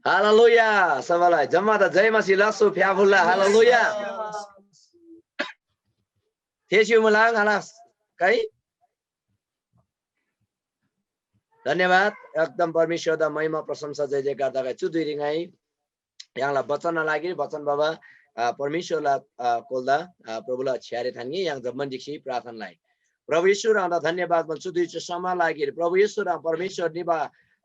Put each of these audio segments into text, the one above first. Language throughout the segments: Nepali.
Hallelujah. Sabalai. Jamada jai masi lasu fiafulla. Hallelujah. Thesiu mulang halas. Kai? धन्यवाद एकदम परमेश्वर दा महिमा प्रशंसा जय जयकार दा छु दुई रिंगाई यहाँलाई वचन लागि वचन बाबा परमेश्वरलाई कोल्दा प्रभुलाई छ्यारे थान्गी यहाँ जम्मन दिक्षी प्रार्थनालाई प्रभु ईश्वर आउँदा धन्यवाद भन्छु दुई समय लागि प्रभु ईश्वर परमेश्वर निभा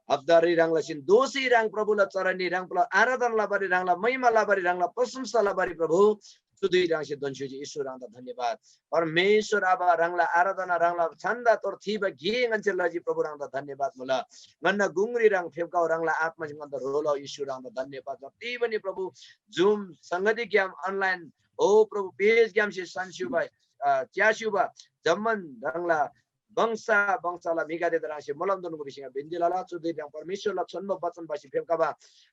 अब्दारी रंगला सिन दोषी रंग प्रभुलाई चरणी रंग प्रभु आराधनालाई बरी रंगला महिमालाई बरी रंगला प्रशंसालाई बरी प्रभु सुधी रंग से दंशुजी ईश्वर आउँदा धन्यवाद परमेश्वर आबा रंगला आराधना रंगला छंदा तोर थीब गे गंचलाजी प्रभु आउँदा धन्यवाद मुला गन्न गुंगरी रंग फेवकाउ रंगला आत्मा जिंगन्द रोलो ईश्वर आउँदा धन्यवाद जति पनि प्रभु जुम संगति ज्ञान अनलाइन ओ प्रभु पेज ज्ञान से संशु भाई च्यासुबा जम्मन रंगला बंसा बंसाला मिगा दे दरासे मलम दोनको विषयमा बिन्दिलाला चुदे रंग परमेश्वरला छन्म वचन बासी फेवकाबा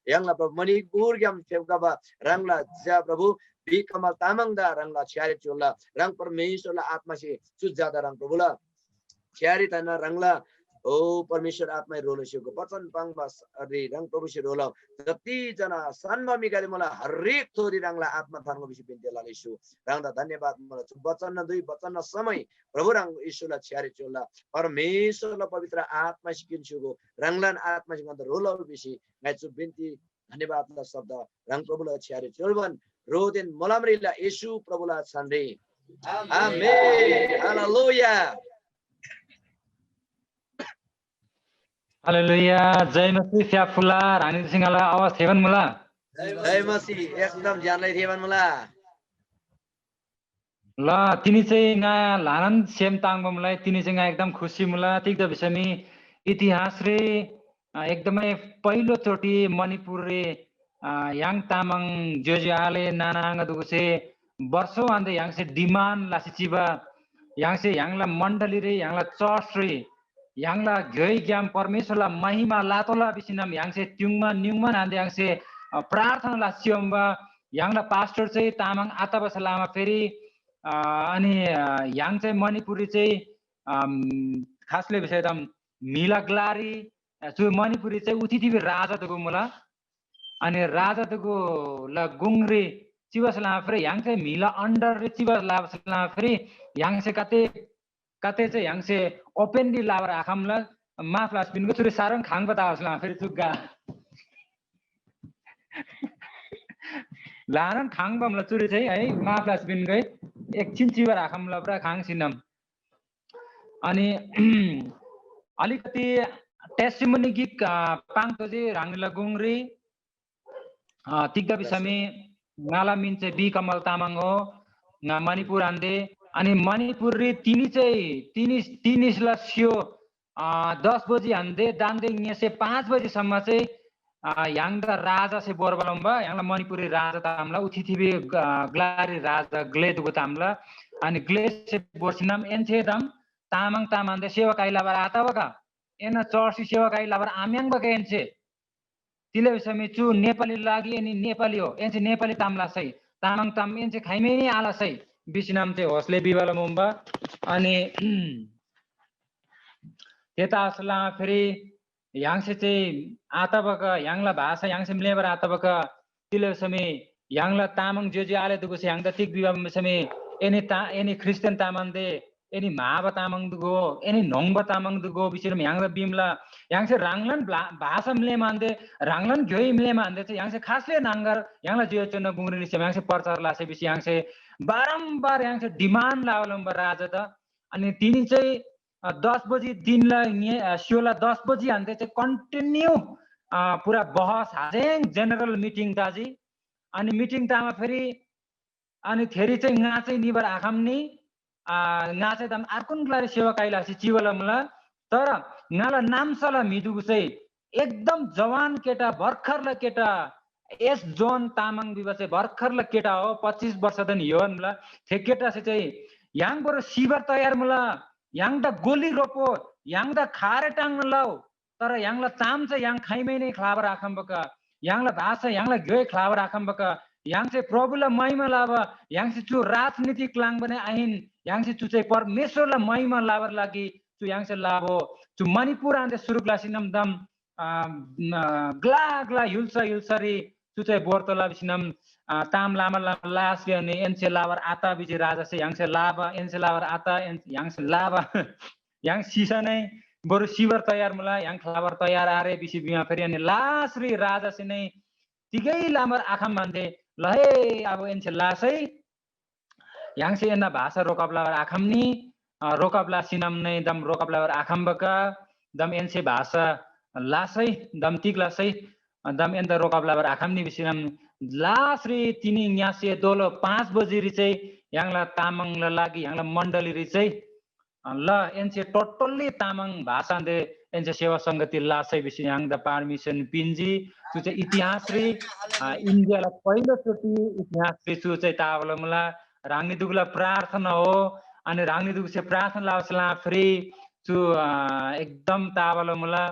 यंगला प्रभु मणिपुर ज्ञान फेवकाबा रंगला ज्या प्रभु बी कमल तामंगदा रंगला छ्यारी चोला रंग परमेश्वरला आत्मा से सुजादा रंग प्रभुला छ्यारी तना रंगला ओ परमेश्वर आत्मा रोलसिको वचन पाङबा अरे रंग प्रभु से रोला जति जना सन्ममी गरे मलाई हरेक थोरी रंगला आत्मा थानको विषय बिन्ती लालेछु रंगदा धन्यवाद मलाई वचन दुई वचन समय प्रभु रंग ईश्वरला छ्यारी चोला परमेश्वरला पवित्र आत्मा सिकिन्छुको रंगलन आत्मा सिकन्द रोला विषय गाइछु बिन्ती धन्यवाद ल शब्द रंग प्रभुला छ्यारी चोलवन रोदेन मलमरीला येशू प्रभुला छन्रे आमेन हालेलुया हालेलुया जय मसीह फ्याफुला रानी सिंहला आवाज थेवन मुला जय मसीह एकदम ज्ञानले थेवन मुला ल तिनी चाहिँ ना लानन सेम ताङबो मलाई तिनी चाहिँ एकदम खुसी मुला ठीक त विषयमी इतिहास रे एकदमै पहिलो चोटी मणिपुर रे yang tamang jojiale nananga duguse वर्षों आंदे yang से डिमांड लासिचिबा yang la मंडली रे yang la चर्च रे yang la गई ज्ञान परमेश्वर ला महिमा लातोला बिसिनम yang से ट्युङमा न्युङमा आंदे yang से प्रार्थना लासियम्बा yang la पास्टर चाहिँ तामाङ आताबा लामा फेरि अनि yang चाहिँ मणिपुरी चाहिँ खासले विषय दम मिलाग्लारी जो मणिपुरी चाहिँ उथितिबे राजा दगु मुला अनि राजा दगु ल गुंगरी चिवसला फेरि yang चाहिँ मिला अंडर रे चिवसला फेरि yang से कते चाहिँ yang से ओपनली लावर आखमला माफ्लास बिनको छुरी सारङ खाङ बतासला फेरि चुग्गा लारन खाङ बमला चुरी चाहिँ है माफ्लास बिनगै एकछिन चिवर आखमला पुरा खाङ सिनम अनि अलिकति टेस्टिमोनी गिक पाङतो चाहिँ राङला गुंगरी तिग्गा बिसमी नाला मिन्चे बी कमल तामाङ हो मणिपुर आन्दे अनि मणिपुर रे तिनीसला सियो 10 बजे आन्दे दान्दे से 5 बजे सम्म चाहिँ यांग राजा से बोरबलम्बा यांगला मणिपुरी राजा तामला उथिथिबे ग्लारी राजा ग्लेदुको तामला अनि ग्लेद से बोर्सिनाम एनछे दम तामाङ तामान्दे सेवा काइलाबर आताबका एना चर्च सेवा काइलाबर आम्याङ बके एनछे तिले विषयमा चु नेपाली लागि अनि नेपाली हो एनसे नेपाली तामला सही तामाङ ताम एनसे खाइमेनी आला सही बिसिनाम चाहिँ होसले बिवाला मुम्बा अनि यता असला फेरि यांसे चाहिँ आताबका यांगला भाषा यांसे मिलेबर आताबका तिले विषयमा यांगला तामाङ जे आले दुगु से यांगदा तिक बिवा विषयमा एनी क्रिस्चियन तामाङदे एनी महाबा तामाङ दुगो एनी नोङबा तामाङ दुगो बिसिरम यांगला बिमला यांसे राङलन भाषा मिले मान्दे राङलन जोइ मिले मान्दे चाहिँ यांसे खासले नांगर यांगला जियो चन्न गुंगरिनी से यांसे प्रचार लासे बिसि यांसे बारम्बार यांसे डिमान्ड लावलम्ब राजा त अनि तिनी चाहिँ 10 बजे दिनलाई शिवला 10 बजे हान्दै चाहिँ कन्टिन्यू पुरा बहस हाजेङ जेनरल मिटिङ दाजी अनि मिटिङ तामा फेरि अनि फेरि चाहिँ nga चाहिँ निबर आखमनी nga चाहिँ दम अर्कुन ग्लारी सेवा काइलासी चिवलमला तर ngaला नामसला मिदुगु चाहिँ एकदम जवान केटा भर्खरला केटा एस जोन तामाङ बिबा चाहिँ भर्खरला केटा हो 25 वर्ष दन योनला थे केटा चाहिँ yang बरो सिबर तयार मला yang दा गोली रोपो yang दा खारे टाङ्ग लाउ तर yang ला चाम चाहिँ yang खाइमै नै खलाबर आखम बका yang ला भाषा yang ला गए खलाबर आखम बका yang चाहिँ प्रभुला महिमा लावा yang चाहिँ चु राजनीतिक लाङ बने आइन yang चाहिँ चु चाहिँ परमेश्वरला महिमा लाबर लागि चु yang चाहिँ लाभो चु मणिपुर आन्दे सुरुक लासिनम दम ग्ला ग्ला युल्सरी चुचे बोर्तला बिसिनम ताम लामा लामा लास अनि एनसे लावर आता बिजी राजा से यांसे लाभा एनसे लावर आता यांसे लाभा yang sisa नै बरु सिवर तयार मुला yang फ्लावर तयार आरे बिसी बिमा फेरि अनि लासरी राजा से नै तिगै लामर आखम मान्थे लहे अब एनसे लासै yang से एना भाषा रोकबलावर आखम नि रोकबला सिनम नै दम रोकबलावर आखम बका दम एनसे भाषा लासै दम तिग लासै दम एन्दा रोकबलावर आखम नि बिसिनम लासरी तिनी न्यासे दोलो 5 बजी चाहिँ यांला तामाङ लागि यांला मण्डली रि चाहिँ ल एनसे टोटल्ली तामाङ भाषा दे एनसे सेवा संगति लासै बिसि yang द परमिसन पिन्जी त्यो चाहिँ इतिहास रि इन्डियाला पहिलो चोटी इतिहास रि त्यो चाहिँ तावलमला राङ्नी दुगला प्रार्थना हो अनि राङ्नी दुगसे प्रार्थना लासला फ्री त्यो एकदम तावलमला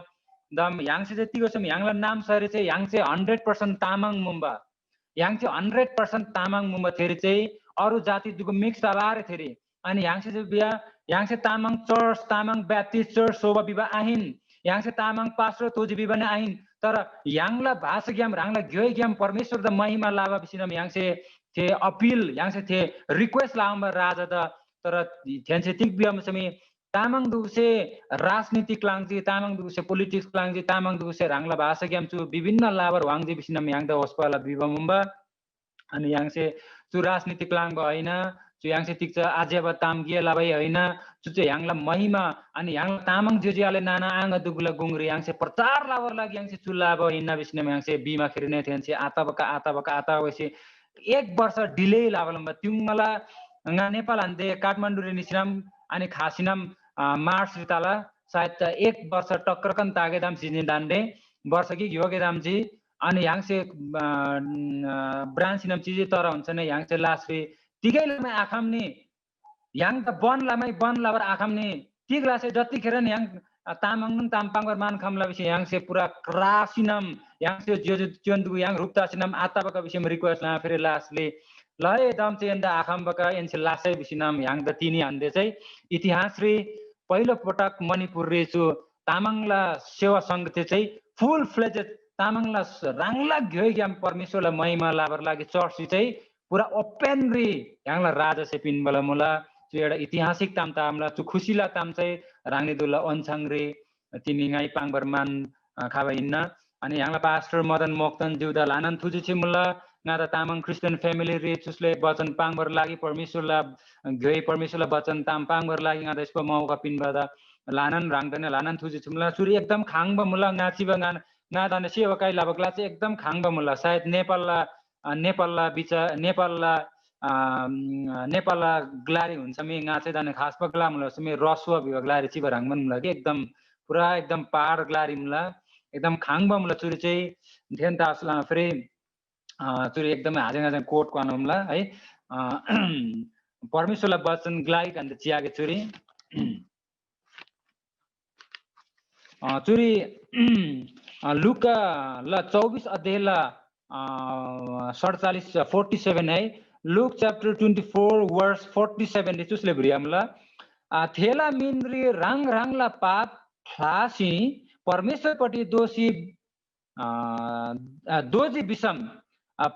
दम yang से जतिको सम yangला नाम सरी चाहिँ yang चाहिँ 100% तामाङ मुम्बा yang चाहिँ 100% तामाङ मुम्बा थेरि चाहिँ अरु जाति दुगो मिक्स आलारे थेरि अनि yang से बिया yang से Tamang church Tamang Baptist church सोबा बिबा आहिन yang से तामाङ पास्टर तोजी बिबा ने आहिन तर yangला भाषा ज्ञाम राङला ग्योय ज्ञाम परमेश्वर द महिमा लावा बिसिनम yang से थे अपील yang से थे रिक्वेस्ट लाम राजा द तर थेन से तिक बिया मसमी तामाङ दुसे राजनीतिक लाङजी तामाङ दुसे पोलिटिक्स लाङजी तामाङ दुसे राङला भाषा ज्ञाम चु विभिन्न लाबर वाङजी बिसिनम yang द होस्पाला बिबा मुम्बा अनि yang से चु राजनीतिक लाङ होइन चु yang से तिक आजेब तामगिया लाबै होइन चु चाहिँ yangला महिमा अनि yang तामाङ जेजियाले नाना आङ दुगुला गुंगरी yang से प्रचार लावर लागि yang से चुला ब हिन्ना बिसिनम yang से बीमा खिरने थेन से आता वैसे 1 वर्ष डिले लावलम तिङला nga नेपाल अन्ते काठमाडौँ रे निसिनम अनि खासिनम मार्च रिताला सायद 1 वर्ष टक्करकन तागेदाम सिजन दान्डे वर्ष कि योगेदाम जी अनि yang से ब्रान्च सिनम चिज तर हुन्छ न yang से लासरी तिगैलामै आखम नि yang त बन लाबर आखम नि तिगला से जतिखेर नि yang तामाङ न तामपाङर मान खमला विषय yang से पुरा क्रासिनम yang से जो चन्दु yang रुपता सिनम आताबका विषयमा रिक्वेस्ट ला फेरि लासले लय दम चाहिँ एन्दा आखम बका एनसे लासै विषयनाम yang द तिनी हन्दै चाहिँ इतिहास रे पहिलो पटक मणिपुर रे जो तामाङला सेवा संगठन चाहिँ फुल फ्लेजेड तामाङला राङला ग्योय ज्ञाम परमेश्वरलाई महिमा लाबर लागि चर्च चाहिँ पुरा ओपन रि yangला राजा से पिन बला मुला जो एउटा ऐतिहासिक ताम तामला जो खुसीला ताम चाहिँ राङनी दुला ओन्छाङ रे तिनी ngai पाङबरमान खाबा हिन्न अनि yangला पास्टर मदन मोक्तन जुदा लानन थुजि छि मुला नादा तामाङ क्रिस्चियन फ्यामिली रे चुसले वचन पाङबर लागि परमेश्वरला ग्योय परमेश्वरला वचन ताम पाङबर लागि नादा यसको मौका पिन बदा लानन राङदने लानन थुजि छि मुला सुरी एकदम खाङब मुला नाचिबा नादाने सेवा काइ लाबकला चाहिँ एकदम खाङब मुला सायद नेपालला बिचा नेपालला ग्लारी हुन्छ मे ngaचे दाने खास पगला मुला समे रसुवा बिवा ग्लारी चिबा राङमन मुला के एकदम पुरा एकदम पार ग्लारी मुला एकदम खाङबा मुला चुरी चाहिँ धेन तासला फेरि चुरी एकदमै हाजेङ कोट क्वान मुला है परमेश्वरलाई वचन ग्लाइ कन्द चियागे चुरी चुरी लुका ल 24 अध्यायला 47 है Luke chapter 24 verse 47 रे चुसले भ्रियामला थेला मिनरी राङला पाप खासी परमेश्वरपट्टि दोषी विषम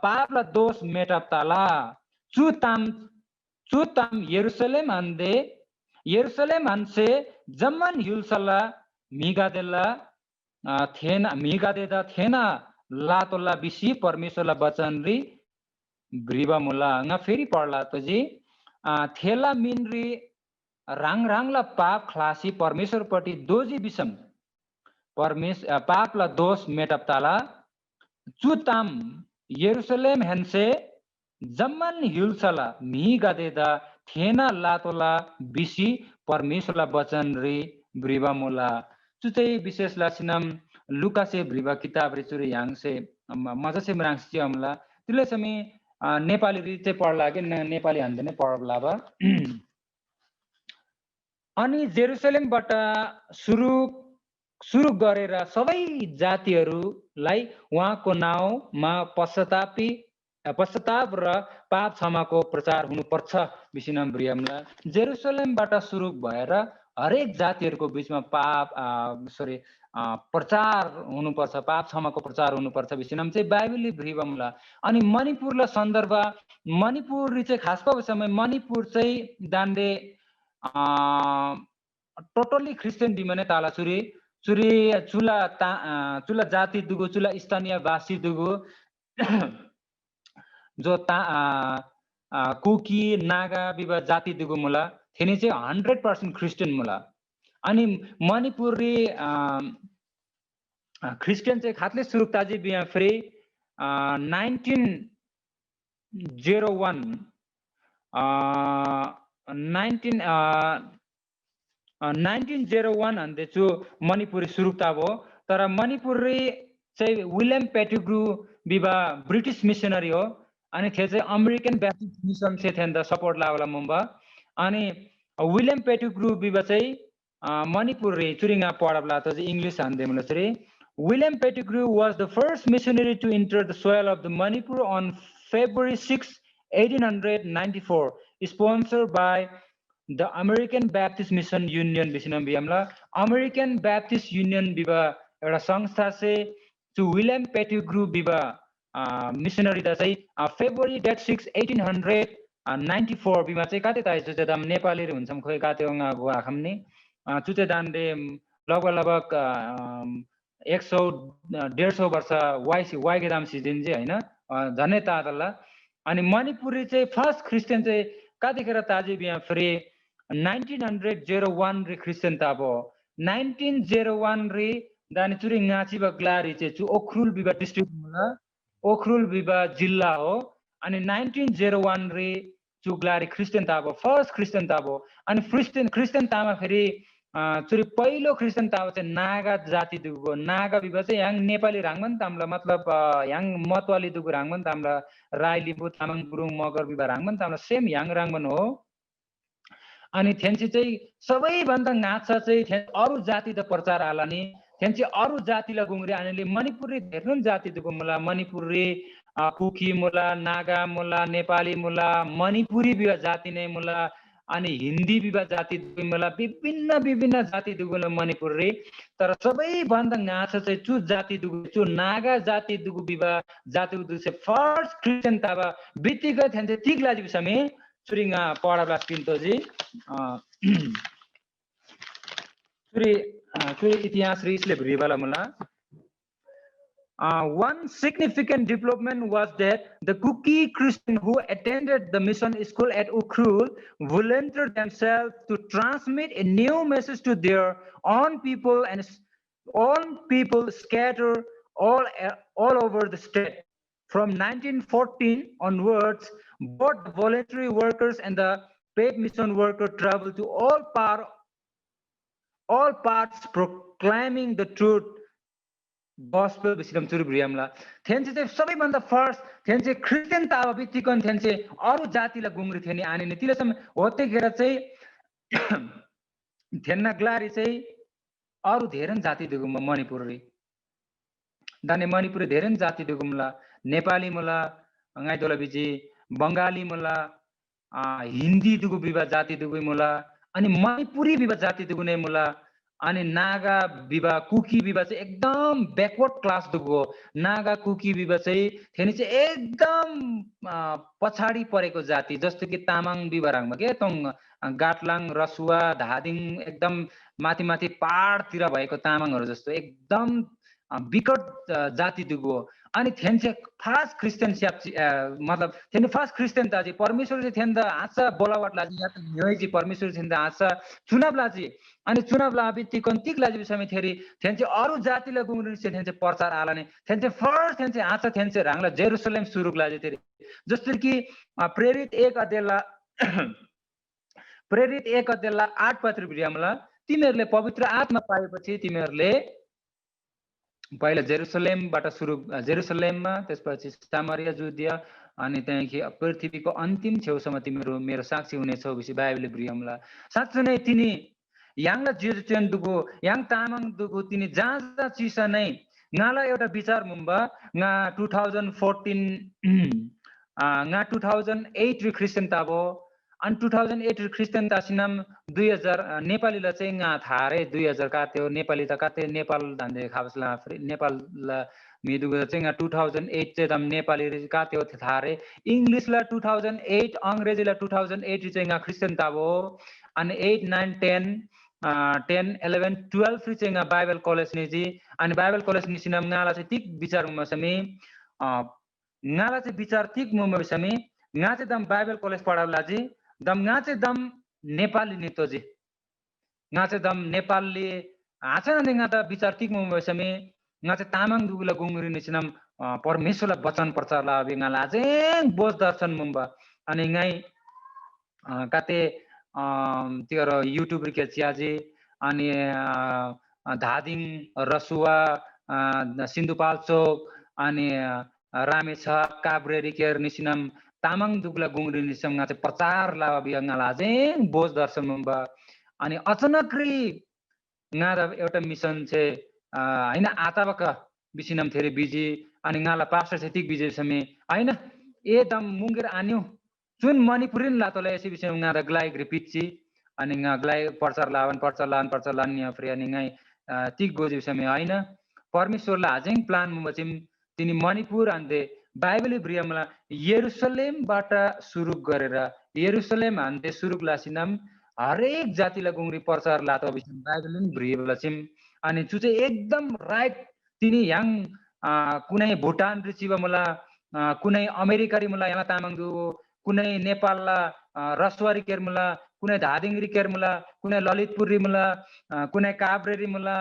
पापला दोष मेटाप्ताला चुताम यरुसलेम हन्से जम्मन युल्सला मिगादेला थेना लातोला बिसी परमेश्वरला वचन रि ब्रिबा मुला nga फेरि पढला त जी थेला मिनरी राङला पाप खलासी परमेश्वरपट्टि दोजी विषम पापला दोष मेटाप्ताला चुताम यरुसलेम हेन्से जम्मन युल्सला मी गादेदा थेना लातोला बिसी परमेश्वरला वचन रि ब्रिबा मुला चुतै विशेष लासिनम लुका से ब्रिबा किताब रे चुरी yang से मजा से मराङसी हमला तिले समय नेपाली रीते पढला के नेपाली हन्द नै पढला बा अनि जेरुसलेमबाट सुरु गरेर सबै जातिहरूलाई उहाँको नाउँमा पश्चाताप र पाप क्षमाको प्रचार हुनुपर्छ विसिनम ब्रियमला जेरुसलेमबाट सुरु भएर हरेक जातिहरूको बिचमा पाप प्रचार हुनुपर्छ, पाप क्षमाको प्रचार हुनुपर्छ विषयमा चाहिँ बाइबलले भ्रिबमला। अनि मणिपुरलाई सन्दर्भ मणिपुर चाहिँ खास समय मणिपुर चाहिँ दान्डे टोटल्ली क्रिस्चियन दिमने ताला चुरी चुरी चुला जाति दुगु चुला स्थानीय वासी दुगु जो कुकी नागा विवाह जाति दुगु मुला थेनी चाहिँ 100% क्रिस्चियन मुला। अनि मणिपुरी क्रिस्चियन चाहिँ खातले सुरुक्ताजी बिहा फ्री 1901 अन्ते छु मणिपुरी सुरुक्ता भयो। तर मणिपुरी चाहिँ विलियम पेटिग्रू विवाह ब्रिटिश मिसनरी हो। अनि थे चाहिँ अमेरिकन ब्याप्टिस्ट मिसन से थे सपोर्ट लावला मुम्बा। अनि विलियम पेटिग्रू विवाह चाहिँ मणिपुरी चुरिङा पढबला त इंग्लिश हान्दै मुला चाहिँ William Pettigrew was the first missionary to enter the soil of the Manipur on February 6, 1894, sponsored by the American Baptist Mission Union. American Baptist Union बिबा एउटा संस्था से to William Pettigrew Biba missionary दा चाहिँ February 6, 1894 बिमा चाहिँ काते ताइ जुते दाम नेपाली रे हुन्छम खोइ काते उङा गुआ खम्ने जुते दानले लगभग 100-150 वर्ष वाइके दाम सिजन चाहिँ हैन झनै तादल्ला। अनि मणिपुरी चाहिँ फर्स्ट क्रिस्चियन चाहिँ कातिखेर ताजी बिहा फ्री 1901 रे क्रिस्चियन ताबो 1901 रे दानी चुरी ngaची बग्लारी चाहिँ चु ओखरुल बिबा डिस्ट्रिक्ट मुला ओखरुल बिबा जिल्ला हो। अनि 1901 रे चु ग्लारी क्रिस्चियन ताबो फर्स्ट क्रिस्चियन ताबो। अनि क्रिस्चियन तामा फेरि चुरी पहिलो क्रिस्चियन ताबो चाहिँ नागा जाति दुगो नागा बिबा चाहिँ yang नेपाली राङमन तामला मतलब yang मतवाली दुगो राङमन तामला राई लिम्बू तामाङ गुरुङ मगर बिबा राङमन तामला सेम yang राङमन हो। अनि थेन्सी चाहिँ सबैभन्दा नाचा चाहिँ अरु जाति त प्रचार आलानी थेन्सी अरु जातिलाई गुङ्ग्रे आनेले मणिपुरी धेरै जाति दुगो मुला मणिपुरी कुकी मुला नागा मुला नेपाली मुला मणिपुरी बिबा जाति नै मुला अनि हिन्दी बिबा जाति मुला विभिन्न जाति दुगो मणिपुरी। तर सबैभन्दा नाचा चाहिँ चु जाति दुगो चु नागा जाति दुगो बिबा जाति दुगो चाहिँ फर्स्ट क्रिस्चियन ताबा बितिकै थेन्से तिगला जिसमे चुरिङा पढाबला पिन्तोजी चुरी इतिहास रिसले भ्रिबला मुला। One significant development was that the Kuki Christians who attended the mission school at Ukhrul volunteered themselves to transmit a new message to their own people and own people scattered all over the state. From 1914 onwards, both the voluntary workers and the paid mission workers traveled to all parts proclaiming the truth. gospel बिसिकम चुरी भ्रियमला थेन्से चाहिँ सबैभन्दा फर्स्ट थेन्से क्रिस्चियन तावा बितिकन थेन्से अरु जातिलाई गुङ्ग्री थेनी आनिने तिलेसम्म होतेखेर चाहिँ थेन्ना ग्लारी चाहिँ अरु धेरै जाति दुगुम मणिपुरी दाने मणिपुरी धेरै जाति दुगुमला नेपाली मुला ngaइदोला बिजी बंगाली मुला हिन्दी दुगु बिबा जाति दुगु मुला अनि मणिपुरी बिबा जाति दुगु नै मुला। अनि नागा बिबा कुकी बिबा चाहिँ एकदम बैकवर्ड क्लास दुगो नागा कुकी बिबा चाहिँ थेनी चाहिँ एकदम पछाडी परेको जाति जस्तो कि तामाङ बिबा राङमा के तङ गाटलाङ रसुवा धादिङ एकदम माथि माथि पहाडतिर भएको तामाङहरु जस्तो एकदम विकट जाति दुगो। अनि थेन्से फर्स्ट क्रिस्चियन मतलब थेनी फर्स्ट क्रिस्चियन ताजी परमेश्वर चाहिँ थेन्दा आशा बोलावट लाजी या त न्ययजी परमेश्वर थेन्दा आशा चुनाव लाजी अनि चुनाव लाबिति कन्तिक लाजी समय थेरी थेन्से अरु जातिले गुङ्ग्रिन से थेन्से प्रचार आलाने थेन्से फर्स्ट थेन्से आशा थेन्से राङला जेरुसलेम सुरुक लाजी थेरी जस्तो कि प्रेरित 1 अध्याय 8 पत्र बिर्यामला तिमीहरुले पवित्र आत्मा पाएपछि तिमीहरुले पहिला जेरुसलेमबाट सुरु जेरुसलेममा त्यसपछि सामरिया जुदिया अनि त्यहाँदेखि पृथ्वीको अन्तिम छेउसम्म तिमीहरु मेरो साक्षी हुनेछौ बिसी बाइबलले भ्रियमला। साँच्चै नै तिनी याङला जेजुचेन दुगो याङ तामाङ दुगो तिनी जहाँ चिसा नै ngaला एउटा विचार मुम्बा nga 2014 nga 2008 रि क्रिस्चियन ताबो अनि 2008 क्रिस्चियन तासिनाम 2000 नेपालीलाई चाहिँ nga थारे 2000 का त्यो नेपाली त का त्यो नेपाल धान्दे खाबसला नेपाल मिदुगो चाहिँ nga 2008 चाहिँ दम नेपाली का त्यो थारे इंग्लिश ला 2008 अंग्रेजी ला 2008 चाहिँ nga क्रिस्चियन ताबो अनि 8 9 10 10 11 12 चाहिँ nga बाइबल कलेज निजी अनि बाइबल कलेज निसिनाम ngaला चाहिँ तिक विचार मसमी ngaला चाहिँ विचार तिक मसमी nga चाहिँ दम बाइबल कलेज पढाउला जी दम nga चाहिँ दम नेपाली नितो जी nga चाहिँ दम नेपाली आछन ने nga त विचार तिक मसमी nga चाहिँ तामाङ दुगुला गुंगुरी निसिनाम परमेश्वरलाई वचन प्रचार ला बि ngaला चाहिँ बोध दर्शन मुम्बा अनि ngai काते त्यो युट्युब रिके चियाजी अनि धादिङ रसुवा सिन्धुपाल्चोक अनि रामेछाप काभ्रेरी केयर निसिनम तामाङ दुगला गुंगरी निसम nga चाहिँ प्रचार ला बियंगाला चाहिँ बोझ दर्शन मुम्बा अनि अचानक nga एउटा मिसन चाहिँ हैन आताबक बिसिनम थेरे बिजी अनि ngaला पास्टर चाहिँ तिक बिजी समे हैन एकदम मुंगेर आन्यो चुन मणिपुरिन लातोला यसै विषय nga ग्लाइक रिपिटची अनि nga ग्लाइ प्रचार लान नि फ्री अनि ngai तिक गोजि समय हैन परमेश्वरले हाजिङ प्लान मुमचिम तिनी मणिपुर अन्ते बाइबल ब्रियमला यरुसलेमबाट सुरु गरेर यरुसलेम अन्ते सुरु लासिनम हरेक जातिला गुंगरी प्रचार लातो विषय बाइबलिन ब्रियमला चिम अनि चु चाहिँ एकदम राइट तिनी याङ कुनै भुटान रिचिबा मला कुनै अमेरिकारी मला यामा तामाङ दु कुनै नेपालला रसवारी केरमुला कुनै धादिङरी केरमुला कुनै ललितपुरी मुला कुनै काभ्रेरी मुला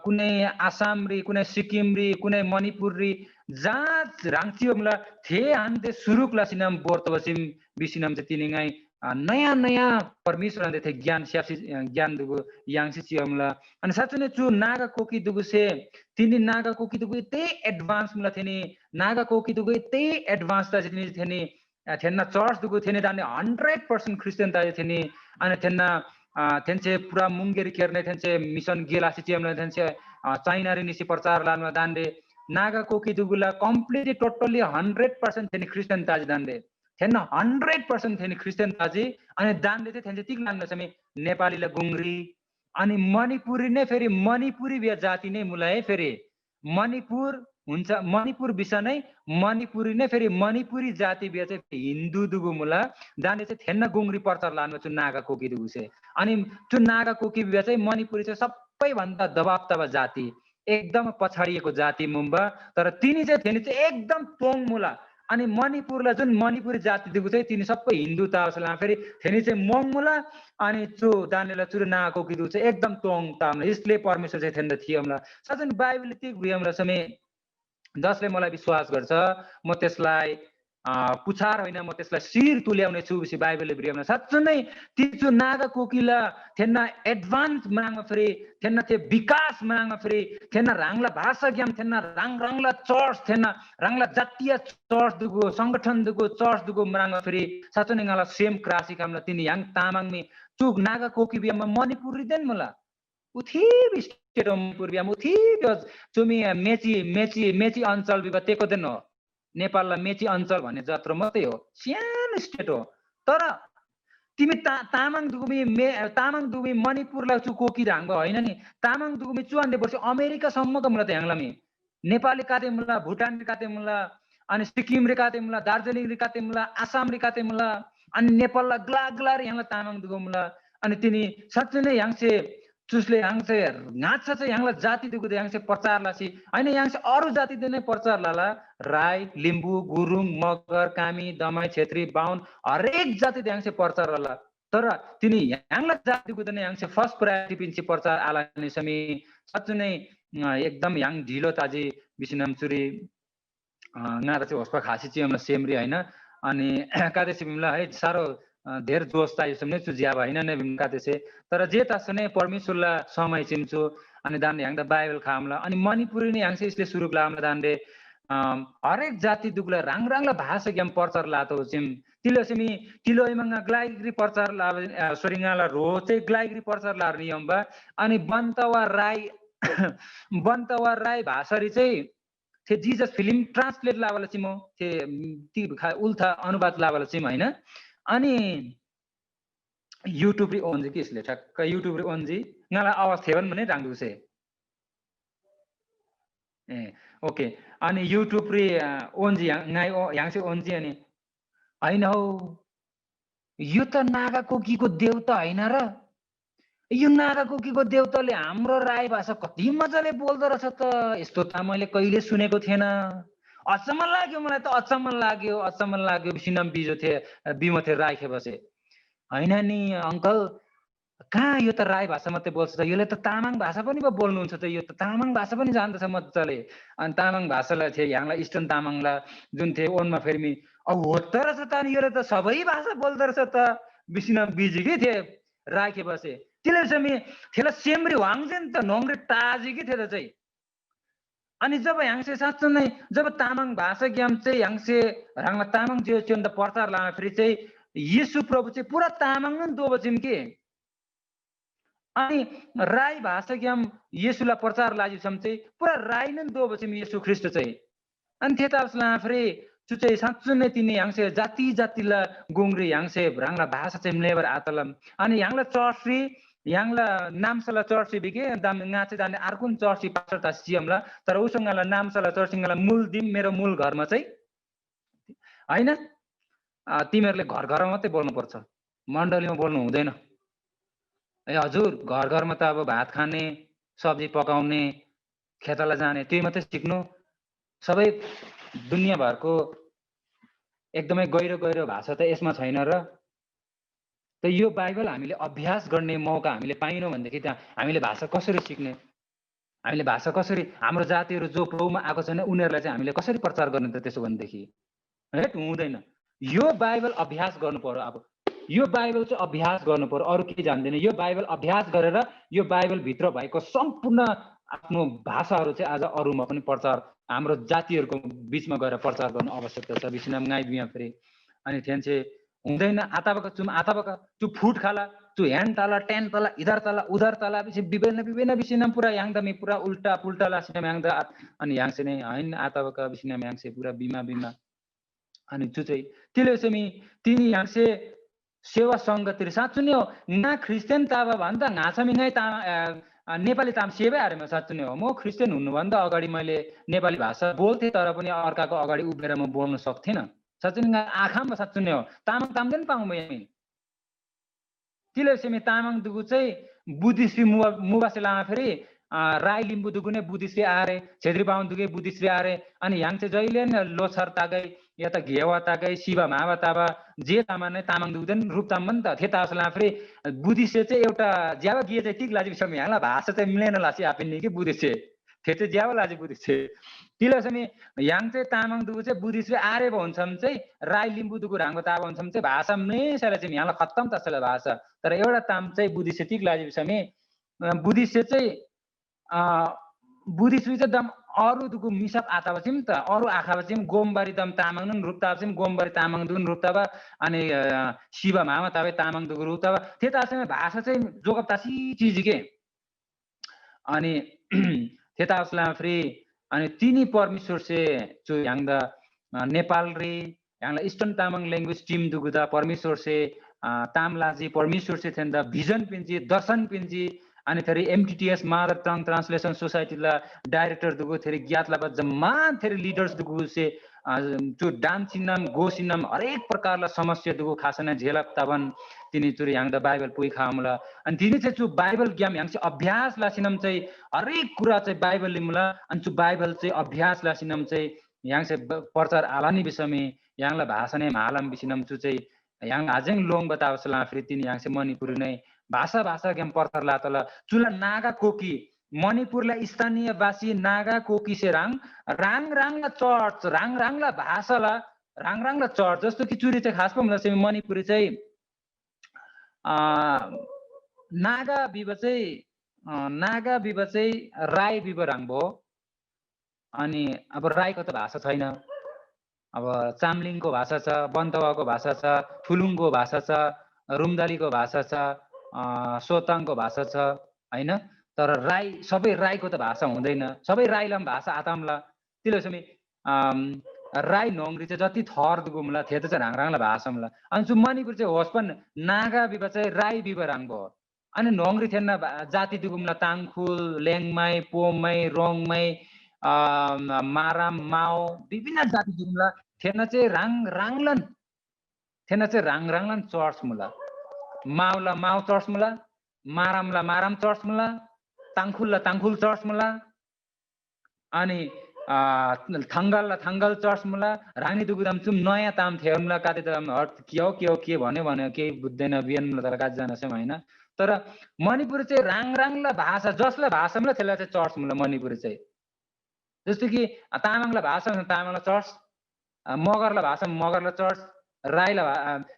कुनै आसामरी कुनै सिक्किमरी कुनै मणिपुरी जात राङचियो मुला थे आन्ते सुरुकला सिनाम बोर्तवसिम बिसिनाम चाहिँ तिनीङाई नयाँ नयाँ परमेश्वर अन्ते थे ज्ञान स्यासी ज्ञान दुगु याङसी चियमुला अनि साँच्चै नै चु नागा कोकी दुगु से तिनी नागा कोकी दुगु ते एडभान्स मुला थेनी नागा कोकी दुगु ते एडभान्स ता जिनी थेनी थेन्ना चर्च दुगु थेनी दाने 100% क्रिस्चियन ता थेनी अनि थेन्ना थेन्चे पुरा मुंगेरी केर्ने थेन्चे मिशन गेलासी चियमला थेन्चे चाइनारी निसी प्रचार लानमा दान्डे नागा कोकी दुगुला कम्प्लिटली टोटली 100% थेनी क्रिस्चियन ताज दान्डे थेन्ना 100% थेनी क्रिस्चियन ताजी अनि दान्डे चाहिँ थेन्चे तिक लान्न समे नेपालीला गुंगरी अनि मणिपुरी नै फेरि मणिपुरी बिया जाति नै मुलाए फेरि मणिपुर हुन्छ मणिपुर विषय नै मणिपुरी नै फेरि मणिपुरी जाति बिया चाहिँ हिन्दू दुगु मुला दान्डे चाहिँ थेन्ना गुंगरी प्रचार लानमा चु नागा कोकी दुगु से अनि चु नागा कोकी बिया चाहिँ मणिपुरी चाहिँ सबैभन्दा दबाब तब जाति एकदम पछाडिएको जाति मुम्बा तर तिनी चाहिँ थेनी चाहिँ एकदम तोङ मुला अनि मणिपुरलाई जुन मणिपुरी जाति दिगु चाहिँ तिनी सबै हिन्दू तासला फेरि थेनी चाहिँ मोङ मुला अनि चु दानेला चुर नाको किदु चाहिँ एकदम तोङ ताम यसले परमेश्वर चाहिँ थेन्द थियमला सजन बाइबल ति गुयमला समय जसले मलाई विश्वास गर्छ म त्यसलाई पुछार होइन म त्यसलाई शिर तुल्याउने छु विषय बाइबलले ब्रियमना साच्चै नै तिचु नागा कोकिला थेन्ना एडभान्स मांगमा फेरि थेन्ना ते विकास मांगमा फेरि थेन्ना राङला भाषा ज्ञान थेन्ना राङला चर्च थेन्ना राङला जातीय चर्च दुगु संगठन दुगु चर्च दुगु मांगमा फेरि साच्चै नै ngala सेम क्रासी कामला तिनी याङ तामाङमी चुक नागा कोकी बियामा मणिपुरी देन मला उथि स्टेट मणिपुर बियामा उथि चुमी मेची अञ्चल विगतेको देन हो नेपाललाई मेची अञ्चल भन्ने जत्रो मात्रै हो सानो स्टेट हो तर तिमी तामाङ दुगुमी मणिपुरलाई चु कोकी राङ्गो होइन नि तामाङ दुगुमी चुवान्डे वर्ष अमेरिका सम्मको मलाई याङलामी नेपाली काते मुला भुटान काते मुला अनि सिक्किम रे काते मुला दार्जिलिङ रे काते मुला आसाम रे काते मुला अनि नेपालला ग्ला रे याङला तामाङ दुगुमुला अनि तिनी साच्चै नै याङसे चुसले याङसे नाच्छ चाहिँ याङला जाति दुगु याङसे प्रचार लासी हैन याङसे अरु जाति दिने प्रचार लाला राई लिम्बू गुरुङ मगर कामी दमाई क्षेत्री बाहुन हरेक जाति याङसे प्रचार लाला तर तिनी याङला जाति दुगु दिने याङसे फर्स्ट प्रायोरिटी पिन्ची प्रचार आलाने समी साच्चै नै एकदम याङ ढिलो ताजी बिसिनम चुरी नारा चाहिँ होस्पा खासी चाहिँ हमला सेमरी हैन अनि कादेसी बिमला है सारो धेर जोस चाहियो सम्ने चुजिया हैन नै बिमका त्यसै तर जे तास नै परमेश्वरला समय चिन्छु अनि दान याङदा बाइबल खामला अनि मणिपुरी नै याङसे यसले सुरु लामला दानले हरेक जाति दुगला राङला भाषा ज्ञान प्रचार लातो चिम तिलो सेमी तिलो इमंगा ग्लाइग्री प्रचार ला सोरिङाला रो चाहिँ ग्लाइग्री प्रचार ला नियम बा अनि बन्तवा राई भाषारी चाहिँ थे जीसस फिल्म ट्रान्सलेट लावाला चाहिँ म थे ती उल्था अनुवाद लावाला चाहिँ हैन अनि YouTube ri onji kisle thakka YouTube ri onji ngala awas theban mane rangdu se ए ओके अनि YouTube रि onji ngai yang se onji अनि हैन हौ यो त नागा कोकीको देउता हैन र यो नागा कोकीको देउताले हाम्रो राई भाषा कति मजाले बोल्दो रहेछ त यस्तो त मैले कहिले सुनेको थिएन अचम्म लाग्यो मलाई त अचम्म लाग्यो सिनम बिजो थिए बिमो थिए राई खेबसे हैन नि अंकल कहाँ यो त राई भाषा मात्रै बोल्छ त यसले त तामाङ भाषा पनि पो बोल्नुहुन्छ त यो त तामाङ भाषा पनि जान्दछ मजाले अनि तामाङ भाषालाई थिए यहाँलाई इस्टर्न तामाङलाई जुन थिए ओनमा फेरि अब हो त रहेछ त अनि यसले त सबै भाषा बोल्दो रहेछ त बिसिना बिजी कि थिए राखे बसे त्यसले चाहिँ थिएला सेम्री वाङजेन त नोङ्रे ताजी कि थिए त चाहिँ अनि जब यहाँसे साँच्चो नै जब तामाङ भाषा ज्ञान चाहिँ यहाँसे राङमा तामाङ जे चन्द प्रचार लामा फेरि चाहिँ यीशु प्रभु चाहिँ पुरा तामाङ नै दोबछिम के अनि राई भाषा ज्ञान येशुलाई प्रचार लाजिसम चाहिँ पुरा राई नै दोबछिम येशु ख्रिस्ट चाहिँ अनि त्यतासला फेरि चुचै साँच्चो नै तिनी यहाँसे जाति जातिला गोङ्रे यहाँसे राङला भाषा चाहिँ लेबर आतलम अनि यहाँला चर्ची यहाँला नामसला चर्ची बिके दाम ngaचे जाने अर्कुन चर्ची पास्टर ता सिएमला तर उसँगला नामसला चर्चिङला मूल दिम मेरो मूल घरमा चाहिँ हैन तिमीहरुले घर घरमा मात्रै बोल्नु पर्छ मण्डलीमा बोल्नु हुँदैन ए हजुर घर घरमा त अब भात खाने सब्जी पकाउने खेतला जाने त्यही मात्रै सिक्नु सबै दुनियाँभरको एकदमै गहिरो गहिरो भाषा त यसमा छैन र त यो बाइबल हामीले अभ्यास गर्ने मौका हामीले पाइनौँ भनेदेखि त्यहाँ हामीले भाषा कसरी सिक्ने हामीले भाषा कसरी हाम्रो जातिहरू जो प्रभुमा आएको छैन उनीहरूलाई चाहिँ हामीले कसरी प्रचार गर्ने त त्यसो भनेदेखि हेट हुँदैन यो बाइबल अभ्यास गर्नु पर्यो अब यो बाइबल चाहिँ अभ्यास गर्नु पर्यो अरू केही जान्दैन यो बाइबल अभ्यास गरेर यो बाइबल भित्र भएको सम्पूर्ण आफ्नो भाषाहरू चाहिँ आज अरूमा पनि प्रचार हाम्रो जातिहरूको बीचमा गएर प्रचार गर्नु आवश्यकता छ विषयमा गाइबिया फेरि अनि त्यहाँ चाहिँ हुँदैन आताबका चु फुट खाला चु ह्यान्ड ताला टेन ताला इधर ताला उधर ताला विभिन्न विभिन्न विषयमा पुरा याङदमी पुरा उल्टा पुल्टा लासिना याङदा अनि याङसे नै हैन आताबका विषयमा याङसे पुरा बिमा बिमा अनि चु चाहिँ त्यसले चाहिँ तिनी याङसे सेवा सङ्गतिर साँच्चो नै हो ना क्रिस्चियन ताबा भन्दा घाँछमी नै ता नेपाली ताम सेवै हारेमा साँच्चो नै हो म क्रिस्चियन हुनुभन्दा अगाडि मैले नेपाली भाषा बोल्थेँ तर पनि अर्काको अगाडि उभिएर म बोल्न सक्थिनँ साँच्चो नै आँखामा साँच्चो नै हो तामाङ ताम्दैन पाऊँ म यमी त्यसले चाहिँ तामाङ दुगु चाहिँ बुद्धिश्री मुबासे लामा फेरि राई लिम्बू दुगु नै बुद्धिश्री आरे छेत्री बाहुन दुगै बुद्धिश्री आरे अनि यहाँ चाहिँ जहिले नै लोछर तागै या त घेवा तागै शिवा मावा ताबा जे तामा नै तामाङ दुग्दैन रूप ताम नि त थेता असला फेरि बुद्धिश्री चाहिँ एउटा ज्यावा गिए चाहिँ टिक लाजी समय यहाँलाई भाषा चाहिँ मिलेन लासी आपिन्ने कि बुद्धिश्री थे चाहिँ ज्यावा लाजी बुद्धिश्री तिला चाहिँ यहाँ चाहिँ तामाङ दुगु चाहिँ बुद्धिश्री आरे भन्छन् चाहिँ राई लिम्बू दुगु राङ्गो ताबा भन्छन् चाहिँ भाषा मेसले चाहिँ यहाँलाई खत्तम तसले भाषा तर एउटा ताम चाहिँ बुद्धिश्री टिक लाजी समय बुद्धिश्री चाहिँ बुद्धिश्री चाहिँ दम अरू दुगु मिसाप आता बसिम त अरू आँखा बसिम गोमबारी दम तामाङ न रुप्ता बसिम गोमबारी तामाङ दुगु रुप्ता बा अनि शिवा मामा ताबे तामाङ दुगु रुप्ता बा त्यता चाहिँ भाषा चाहिँ जोगप तासी चिज के अनि त्यता असला फ्री अनि तिनी परमेश्वर से जो यांग नेपाल रे यांगला ईस्टर्न तामाङ ल्याङ्ग्वेज टिम दुगु दा परमेश्वर से तामलाजी परमेश्वर से थेन द भिजन पिन्जी दर्शन पिन्जी अनि थेरी एमटीटीएस मदर टङ ट्रान्सलेसन सोसाइटीला डाइरेक्टर दुगु थेरी ज्ञातला जम्मा थेरी लिडर्स दुगु से जो डान्सिनम गोसिनम हरेक प्रकारला समस्या दुगु खासना झेलप तबन तिनी चुरी यांग द बाइबल पुइ खामला अनि तिनी चाहिँ चु बाइबल ज्ञान यांग चाहिँ अभ्यास लासिनम चाहिँ हरेक कुरा चाहिँ बाइबल लिमुला अनि चु बाइबल चाहिँ अभ्यास लासिनम चाहिँ यांग चाहिँ प्रचार आलानी विषयमा यांगला भाषा नै मालम विषयम चु चाहिँ यांग आजङ लोङ बतावसला फेरि तिनी यांग चाहिँ मणिपुरी नै भाषा भाषा ज्ञान प्रचार लातला चुला नागा कोकी मणिपुरलाई स्थानीयवासी नागा कोकी से राङला चर्च राङला भाषाला राङला चर्च जस्तो कि चुरी चाहिँ खास भन्दा चाहिँ मणिपुरी चाहिँ नागा बिब चाहिँ राई बिब राङ्बो अनि अब राईको त भाषा छैन अब चामलिङको भाषा छ बन्तवाको भाषा छ थुलुङको भाषा छ रुमदालीको भाषा छ सोताङको भाषा छ हैन तर राई सबै राईको त भाषा हुँदैन सबै राईलाई भाषा आतामला त्यसले चाहिँ राई नोंग्री चाहिँ जति थर दुगुमला थे चाहिँ राङराङला भाषामला अनि चु मणिपुर चाहिँ होस् पनि नागा बिबा चाहिँ राई बिबा राङ भयो अनि नोंग्री थेन जाति दुगुमला ताङखुल लेङमाई पोममाई रोङमाई माराम माओ विभिन्न जाति दुगुमला थेन चाहिँ राङराङलन थेन चाहिँ राङराङलन चर्च मुला माओला माओ चर्च मुला मारामला माराम चर्च मुला ताङखुलला ताङखुल चर्च मुला अनि थङ्गल थङ्गल चर्च मुला रानी दुगुदाम चुम नयाँ ताम थियो मुला काटे त हट के भन्यो केही बुझ्दैन बिहान मुला तर काज जान चाहिँ हैन तर मणिपुर चाहिँ राङराङला भाषा जसलाई भाषामा त्यसलाई चाहिँ चर्च मुला मणिपुर चाहिँ जस्तो कि तामाङला भाषा तामाङला चर्च मगरला भाषा मगरला चर्च राईला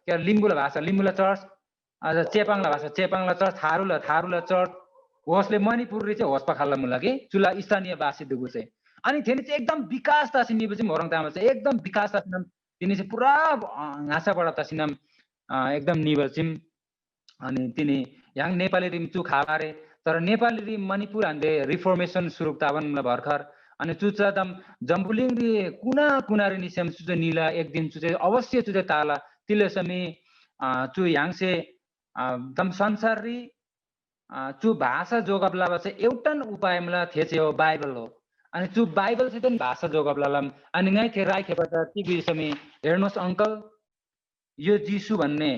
के लिम्बुला भाषा लिम्बुला चर्च चेपाङला भाषा चेपाङला चर्च थारूला चर्च होसले मणिपुरी चाहिँ होस पखाल्ला मुला कि चुला स्थानीय वासी दुगु चाहिँ अनि थेनी चाहिँ एकदम विकास तासिनी चाहिँ मोरङ तामा चाहिँ एकदम विकास तासिनम तिनी चाहिँ पुरा घाँसाबाट तासिनम एकदम निबचिम अनि तिनी याङ नेपाली रिम चु खाबारे तर नेपाली रिम मणिपुर हान्डे रिफर्मेसन सुरु तावन भर्खर अनि चुचा दम जम्बुलिङ रि कुना कुनारी निसम चुचे निला एक दिन चुचे अवश्य चुचे ताला तिले समी चु याङसे दम संसार रि चु भाषा जोगब्ला चाहिँ एउटन उपायमला थिएछ हो बाइबल हो अनि चु बाइबल चाहिँ पनि भाषा जोगब्लालम अनि ngay थे राई खेपत ती बिसमी हेर्नुस् अंकल यो जीसु भन्ने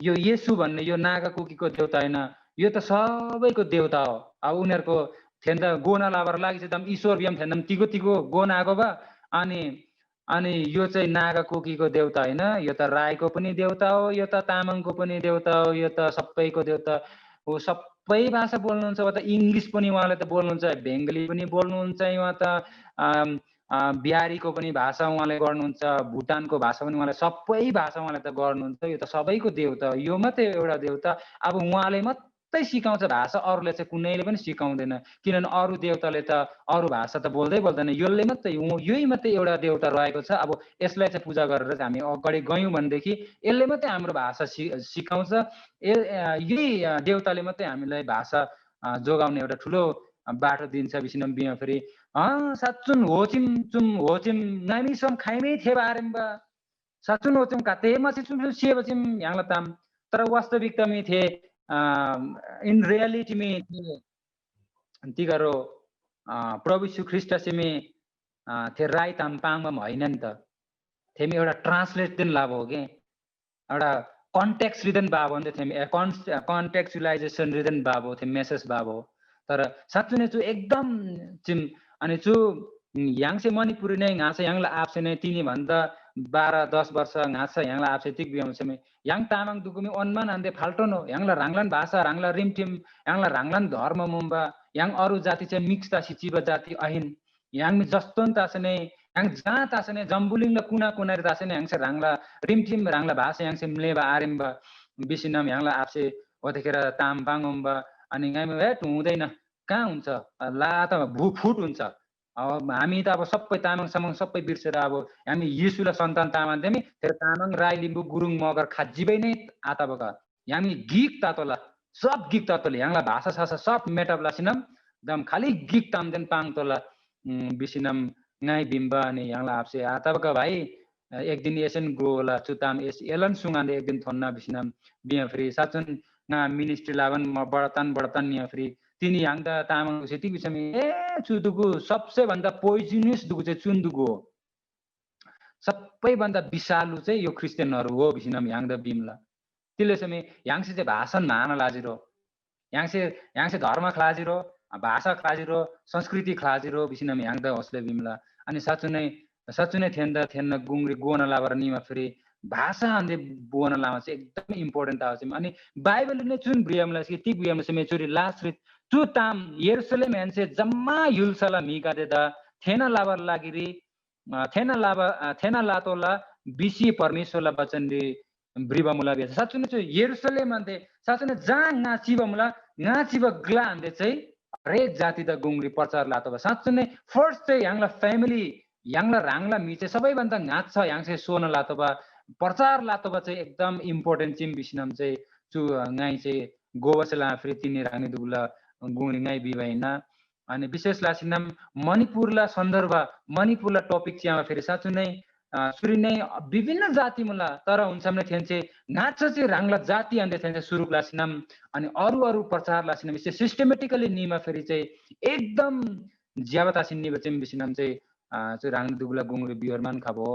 यो येशु भन्ने यो नागा कुकीको देवता हैन यो त सबैको देवता हो अब उनीहरुको थेन त गोना लाबर लागि चाहिँ दम ईश्वर बियम थेनम तिगो गोना आको बा अनि यो चाहिँ नागा कुकीको देवता हैन यो त राईको पनि देवता हो यो त तामाङको पनि देवता हो यो त सबैको देवता हो सबै भाषा बोल्नुहुन्छ वा त इंग्लिश पनि उहाँले त बोल्नुहुन्छ बेंगली पनि बोल्नुहुन्छ उहाँ त बिहारीको पनि भाषा उहाँले गर्नुहुन्छ भुटानको भाषा पनि उहाँले सबै भाषा उहाँले त गर्नुहुन्छ यो त सबैको देवता हो यो मात्रै एउटा देवता अब उहाँले मात्रै सिकाउँछ भाषा अरूले चाहिँ कुनैले पनि सिकाउँदैन किनभने अरू देवताले त अरू भाषा त बोल्दैन यसले मात्रै यही मात्रै एउटा देवता रहेको छ अब यसलाई चाहिँ पूजा गरेर हामी अगाडि गयौं भनेदेखि यसले मात्रै हाम्रो भाषा सिकाउँछ यही देवताले मात्रै हामीलाई भाषा जोगाउने एउटा ठुलो बाटो दिन्छ विष्णु बिमा फेरि साचुन होचिम नानीसम खाइमै थे बारेम्बा साचुन होचिम काते मछि चुम सेबचिम याङला ताम तर वास्तविकता में थे इन रियलिटी में तिगरो प्रभु यीशु ख्रीष्ट से में थे राई ताम पाङमा हैन नि त थेमी एउटा ट्रान्सलेट दिन लाभ हो के एउटा कन्टेक्स्ट रिदन बाबो नि थेमी कन्टेक्चुलाइजेसन रिदन बाबो थे मेसेज बाबो तर साच्चै नै एकदम चिम अनि चु याङसे मणिपुरी नै घाँस याङला आपसे नै तिनी भन्दा 12-10 वर्ष घाँस याङला आपसे तिक बियमसमे याङ तामाङ दुकुमी अनमान हान्दै फाल्टोनो याङला राङलान भाषा राङला रिमटिम याङला राङलान धर्म मुम्बा याङ अरु जाति चाहिँ मिक्स तासी चिब जाति अहिन याङ जस्तोन तासने याङ जहाँ तासने जम्बुलिङ ल कुना कुनारी तासने याङसे राङला रिमटिम राङला भाषा याङसे मलेबा आरेम्बा बिसिनम याङला आपसे ओतेखेर तामबाङ उम्बा अनि गाइमा हेट हुँदैन कहाँ हुन्छ ला त फुट हुन्छ अब हामी त अब सबै तामाङ समङ सबै बिर्सेर अब हामी येशुलाई सन्तान तामाङ देमी तेर तामाङ राई लिम्बु गुरुङ मगर खाजिबै नै आता बका हामी गिक तातोला सब गिक तातोले याङला भाषा सासा सब मेटबला सिनम दम खाली गिक ताम देन पाङ तोला बिसिनम ngai bimba ni yang la apse ata baka भाइ एक दिन एसन गोला चुताम एलन सुङान एक दिन थन्ना बिसिनम बिया फ्री साचन ना मिनिस्ट्री लावन बडतन निया फ्री तिनी याङ द तामाङ सेति बिसमी ए चुदुगु सबसे भन्दा पोइजनस दुगु चाहिँ चुन्दुगु सबै भन्दा विषालु चाहिँ यो क्रिस्चियनहरु हो बिसिनम याङ द बिमला तिले समय याङसे चाहिँ भाषण मान लाजिरो याङसे धर्म खलाजिरो भाषा खलाजिरो संस्कृति खलाजिरो बिसिनम याङ द हसले बिमला अनि साँच्चै नै थेन गुङ्री गोन लाबर निमा फेरि भाषा अन्ते बोन लामा चाहिँ एकदम इम्पोर्टेन्ट आउँछ अनि बाइबल नै चुन ब्रियमलाई कि ती ब्रियमले चाहिँ मेचुरी लास्ट चु ताम यरुशलेम हेन्से जम्मा युलसला मिका देदा थेन लाबर लागिरी थेन लातोला बिसी परमेश्वरला वचन दि ब्रिबमुला बिया साँच्चै नै यरुशलेम अन्ते साँच्चै नै जहाँ नाचिब ग्ला अन्ते चाहिँ हरेक जाति द गुङ्री प्रचार लातो बा साँच्चै नै फर्स्ट चाहिँ याङला फ्यामिली याङला राङला मी चाहिँ सबैभन्दा घाँच छ याङसे सोन लातो बा प्रचार लातो बा चाहिँ एकदम इम्पोर्टेन्ट चिम बिसिनम चाहिँ चु गाई चाहिँ गोवसला फ्री तिनी रानी दुगुला गुङ्री गाई बिबाइना अनि विशेष लासिनम मणिपुरला सन्दर्भ मणिपुरला टपिक चाहिँ फेरि साँच्चै नै सुरु नै विभिन्न जाति मुला तर हुन्छ भने थिएन चाहिँ नाच चाहिँ राङ्ला जाति अन्त थिएन सुरु लासिनम अनि अरू प्रचार लासिनम सिस्टमेटिकली निमा फेरि चाहिँ एकदम ज्यावतासिन निबा चाहिँ बिसिनम चाहिँ राङ दुबला गुङ्रे बियरमान खाबो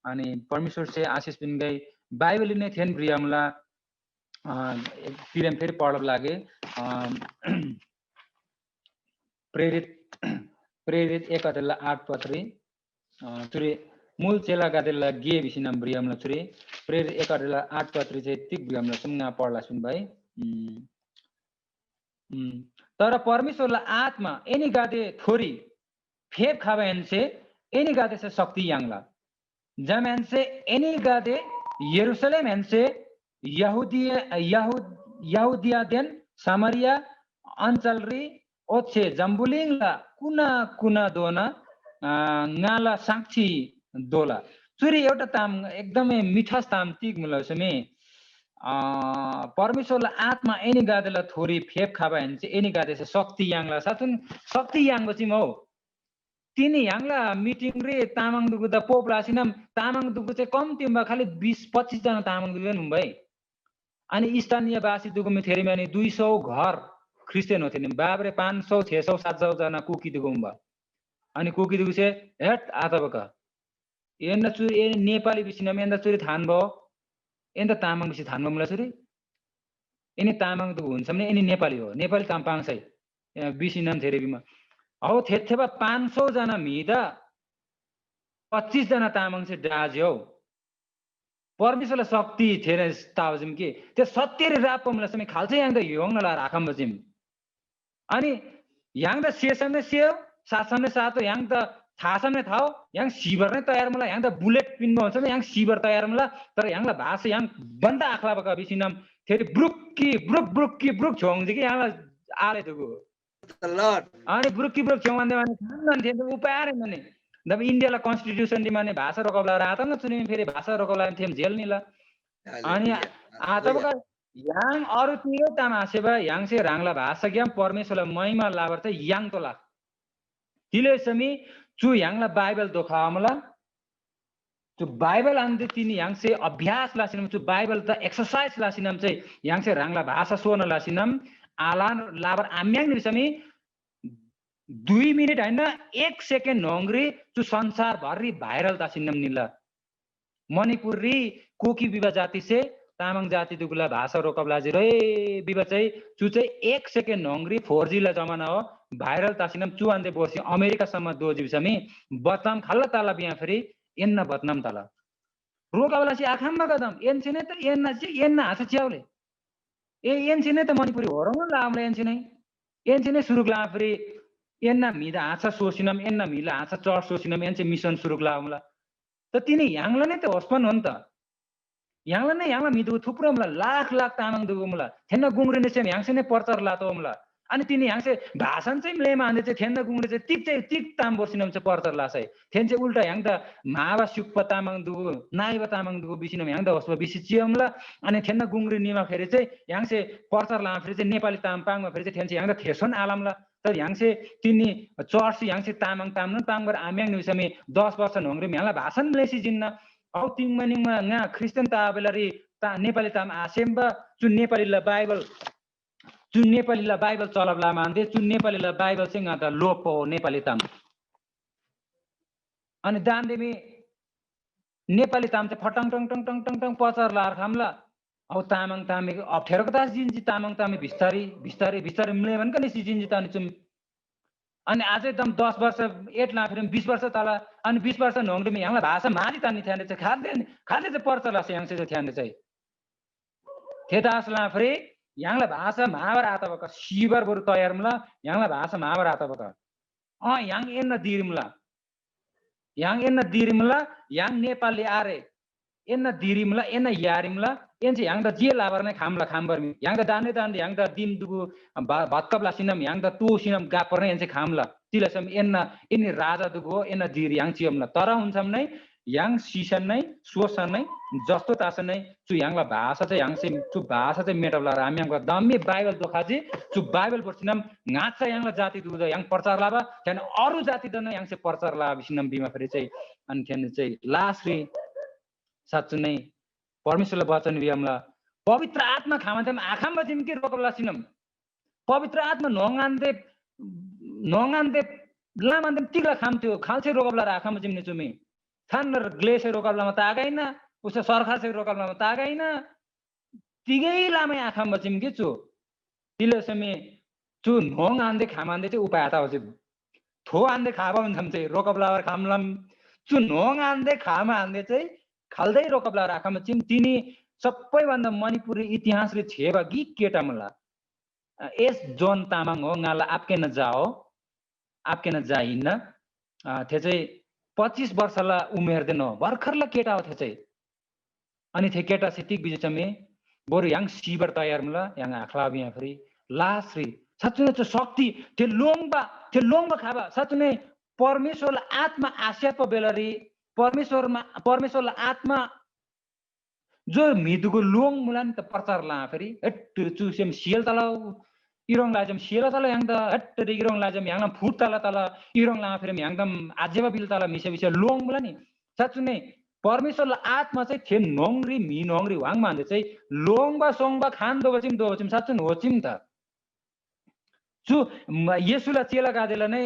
अनि परमेश्वर चाहिँ आशिष पिन गई बाइबल नै थिएन ब्रियमला पिरेम फेरि पढब लागे प्रेरित 1:8 पत्री चुरे मूल चेला गादेला गे बिसिनम ब्रियमला चुरे प्रेरित 1:8 पत्री चाहिँ तिक ब्रियमला सुन्ना पढला सुन भाइ तर परमेश्वरलाई आत्मा एनी गादे थोरी फेप खाबा एनसे एनी गादे से शक्ति यांगला जम एनसे एनी गादे यरूशलेम एनसे यहुदिया देन सामरिया अञ्चलरी ओछे जम्बुलिङला कुना दोना नाला साक्षी दोला चुरी एउटा ताम एकदमै मिठास ताम तिक मुलसमे परमेश्वरलाई आत्मा एनी गादेला थोरी फेप खाबा हेन्छ एनी गादे शक्ति याङला साथुन शक्ति याङ बची मौ तिनी याङला मिटिङ रे तामाङ दुगु द पोप लासिनम तामाङ दुगु चाहिँ कम्तीमा खाली 20-25 जना तामाङ दुगु हुँबै अनि स्थानीय वासी दुगु मिथेरी माने 200 घर क्रिस्चियन होथे नि बाबरे 500 600 700 जना कुकी दुगु हुँबा अनि कुकी दुगु चाहिँ हेट आतबका एन्ना चुरी ए नेपाली बिसिनम एन्दा चुरी थान भो एन्दा तामाङ बिसि थान भमला चुरी एनी तामाङ दुगु हुन्छ भने एनी नेपाली हो नेपाली ताम्पाङ छै बिसिनम थेरे बिमा हौ थेथेबा 500 जना मिदा 25 जना तामाङ चाहिँ डाज्यो परमेश्वरलाई शक्ति थेर तावजिम के त्यो सत्य रापमला समय खाल्छ याङ द योङ ला राखम बजिम अनि याङ द सेसम सेव सासम सातो याङ द थासम थाओ याङ सिबर नै तयार मलाई याङ द बुलेट पिन हुन्छ नि याङ सिबर तयार मलाई तर याङला भाषा याङ बन्दा आखला बका बिसिनम थेरी ब्रुक छोङ कि याङला आले दुगु अनि ब्रुक छेउ भन्दै भने खान थिए उपाय माने जब इन्डियाला कन्स्टिट्युसन दि माने भाषा रोकबला रात न चुनि फेरि भाषा रोकबला थिएम जेल निला अनि आतबका याङ अरु तिरो तामा सेवा याङ से राङला भाषा ज्ञान परमेश्वरलाई महिमा लाबर त याङ तोला तिले समी चु याङला बाइबल दोखामला चु बाइबल अन्ते तिनी याङ से अभ्यास लासिनम चु बाइबल त एक्सरसाइज लासिनम चाहिँ याङ से राङला भाषा सोन लासिनम आलान लाबर आम्याङ निसमी 2 मिनेट हैन 1 सेकेन्ड नंगरी चु संसार भरि भाइरल तासिनम निला मणिपुर री कोकी विवा जाति से तामाङ जाति दुगुला भाषा रोकबला जे रे विवा चाहिँ चु चाहिँ 1 सेकेन्ड नंगरी 4G ला जमाना हो भाइरल तासिनम चु आन्दे बोसी अमेरिका सम्म दोजिब समी बतम खल्ला ताला बिया फेरि एन्न बतनम ताला रोकबला सी आखाम कदम एन छिने त एन्न हास च्याउले एन छिने त मणिपुरी होरङ लामले एन छिने सुरुकला फेरि एन्ना मिदा आछा सोसिनम एन्ना मिला आछा चर्च सोसिनम एन चाहिँ मिसन सुरुकला हमला त तिनी याङला नै त होस्पन हो नि त याङला मिदु थुप्रोमला लाख तामाङ दुगुमला थेन्न गुंग्रेने चाहिँ याङसे नै प्रचार लातो हमला अनि तिनी याङसे भाषण चाहिँ लेमा आन्दे चाहिँ थेन्न गुंग्रे चाहिँ तिक ताम बर्सिनम चाहिँ प्रचार लासै थेन चाहिँ उल्टा याङ त मावा सुक्प तामाङ दुगु नाइबा तामाङ दुगु बिसिनम याङ द होस्प बिसि चियमला अनि थेन्न गुंग्रे निमा फेरि चाहिँ याङसे प्रचार ला फेरि चाहिँ नेपाली तामपाङमा फेरि चाहिँ थेन चाहिँ याङ द थेसन आलमला तर याङसे तिनी चर्च याङसे तामाङ तामन ताङबर आम्याङ निसमी 10 वर्ष नंगरे म्याला भाषण लेसी जिन्न औ तिङमनिङमा nga क्रिस्चियन ताबेलरी नेपाली ताम आसेम्बा चु नेपालीला बाइबल चलबला मान्दे चु नेपालीला बाइबल चाहिँ त लोप हो नेपाली ताम अनि दानदेमी नेपाली ताम चाहिँ फटङ टङ पचार लार खामला औ तामाङ तामे अप्ठेरोको दास जिन्जी तामाङ तामे बिस्तारै मिले भन कने जिन्जी ताने चुम अनि आज एकदम 10 वर्ष 8 ला फेरि 20 वर्ष तला अनि 20 वर्ष नंगडे याङला भाषा मारि तानी थ्याने चाहिँ खाद्य चाहिँ पर्चला याङ चाहिँ थ्याने चाहिँ थेदासला फेरि याङला भाषा महावर आतबका शिवर बरु तयारमला याङला भाषा महावर आतबका याङ एन्न दिरिमला याङ नेपाली आरे एन्न दिरिमला एन्न यारिमला एन चाहिँ याङ द जे लाबर नै खामला खामबरमी याङ द दाने याङ द दिम दुगु भत्कबला सिनम याङ द तु सिनम गापर नै एन चाहिँ खामला तिलसम एन्न एनी राजा दुगु एन्न दिरि याङ चियमला तर हुन्छम नै yang season नै सोसन नै जस्तो तास नै चु यांगला भाषा चाहिँ यांगसे चु भाषा चाहिँ मेटबला हामी यांगला दम्मी बाइबल दोखाजी चु बाइबल पर्सिनम ngacha यांगला जाति दुज yang प्रचार लाबा त्यन अरु जाति दन यांगसे प्रचार ला बिसिनम बिमा फेरि चाहिँ अनि त्यन चाहिँ लास्टली साच्चु नै परमेश्वरले वचन बिमला पवित्र आत्मा खामाथम आखाम बजिम के रोकबला सिनम पवित्र आत्मा नोंगान्दे लामान्दे तिगला खामथ्यो खाल्छे रोकबला आखाम बजिम नेचुमी थानर ग्लेसे रोकबलामा तागाइन उस सरखासे रोकबलामा तागाइन तिगै लामै आखाम बजिम के छु तिले समे चु नोंग आन्दे खामान्दे चाहिँ उपाय आता होछि थो आन्दे खाबा भन्छम चाहिँ रोकबला खामलम चु नोंग आन्दे खामा आन्दे चाहिँ खाल्दै रोकबला आखाम बजिम तिनी सबैभन्दा मणिपुरी इतिहासले छेबा गि केटा मला एस जोन तामाङ हो गाला आपके न जाइन थे चाहिँ 25 वर्षला उमेर देनो भर्खरला केटा हो थे चाहिँ अनि थे केटा सितिक बिजचमे बोरु yang सिबर तयार मला yang आखला बिया फेरि लास्री साच्चै चाहिँ शक्ति थे लोङबा खाबा साच्चै परमेश्वरले आत्मा आस्याप बेलरी परमेश्वरले आत्मा जो मिदुको लोङ मुलान त प्रचार ला फेरि हट चुसेम सियल तला इरङ लाजम सियल तला yang त हट इरङ लाजम yang फुट तला इरङ ला फेरि yang दम आजेबा बिल तला मिसे लोङ मुला नि साच्चु नै परमेश्वरले आत्मा चाहिँ थे नोंगरी मि नोंगरी वाङ मान्दे चाहिँ लोङबा सोङबा खान दोबचिम साच्चु होचिम त चु येशुला चेला गादेला नै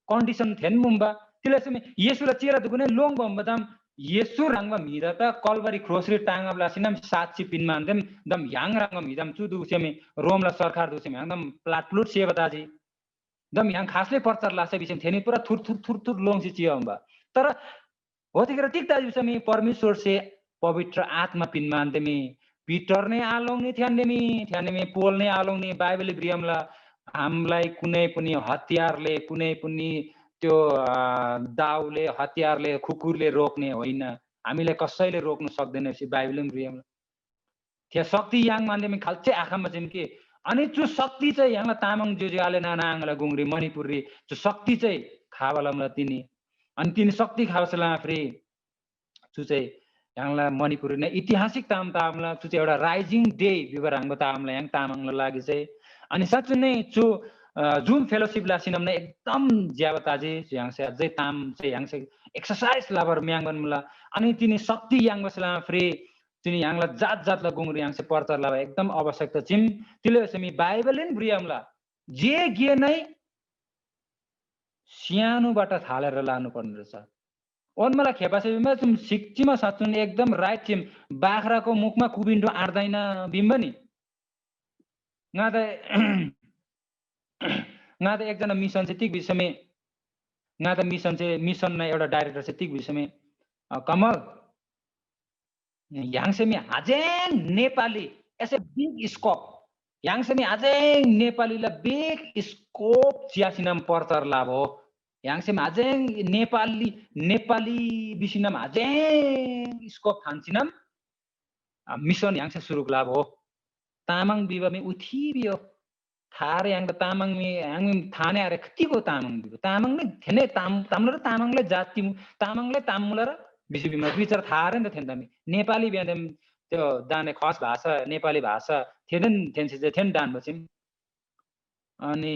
कन्डिसन थेन मुम्बा तिले येशुला चेला दुगुने लोङ बम्बदाम येसु रंगमा मिदा त कलवरी क्रोसरी टांगबला सिनम 7 पिन मान्दम दम yang रंगमा मिदम चु दुसेमे रोमला सरकार दुसेमे एकदम प्लाटप्लुट सेवताजी दम yang खासले प्रचार लासे बिसेम थेनी पुरा थुर लोङ छि चियम्बा तर होतिकर टिकता जुसमी परमेश्वर से पवित्र आत्मा पिन मान्दमी पीटर ने आलोङ नि थ्यानदेमी पोल ने आलोङ नि बाइबल ब्रियमला हामीलाई कुनै पनि हतियारले कुनै पनि त्यो दाउले हतियारले खुकुरले रोक्ने होइन हामीले कसैले रोक्न सक्दैन सी बाइबलम रियम त्यो शक्ति याङ मान्दे खाल्चे आँखामा चाहिँ के अनि चु शक्ति चाहिँ याङला तामाङ जोजियाले नाना आङला गुंगरी मणिपुरी चु शक्ति चाहिँ खावलमला तिनी अनि तिनी शक्ति खावसला फ्री चु चाहिँ याङला मणिपुरी ने ऐतिहासिक तामला चु चाहिँ एउटा राइजिङ डे विवर हाङ तामला याङ तामाङला लागि चाहिँ अनि साच्चै नै चु जुम फेलोशिप लासिनम ने एकदम ज्यावताजी yang से अझै ताम चाहिँ yang से एक्सरसाइज लाबर म्याङबन मुला अनि तिनी शक्ति yang बसला फ्री तिनी yang ला जात ला गुंगरी yang से पर्तर ला एकदम आवश्यकता छिम तिले सेमी बाइबलिन ब्रियमला जे गे नै स्यानुबाट थालेर लानु पर्ने रहेछ ओन मलाई खेपासेमा तुम सिक्चिमा साच्चुन एकदम राइट छिम बाख्राको मुखमा कुबिन्डो आड्दैन बिम्ब नि नादा एकजना मिसन चाहिँ तिक विषयमा नादा मिसन चाहिँ मिसनमा एउटा डाइरेक्टर चाहिँ तिक विषयमा कमल याङसेमी हाजेङ Nepali as a big scope याङसेमी हाजेङ नेपालीलाई बिग स्कोप चियासिनाम पर्तर लाभ हो याङसेमी हाजेङ नेपाली बिसिनाम हाजेङ स्कोप खान्सिनाम मिसन याङसे सुरु लाभ हो तामाङ बिबामे उठी बियो थारे yang तामाङ मी yang थाने आरे खतिको तामाङ बिको तामाङ ने थेने तामले तामाङले जाति तामाङले तामुला र बिसिबिमा विचार थारे नि थेन्दामी नेपाली बेदम त्यो दाने खास भाषा नेपाली भाषा थेन थेन्से थेन दान बचिम अनि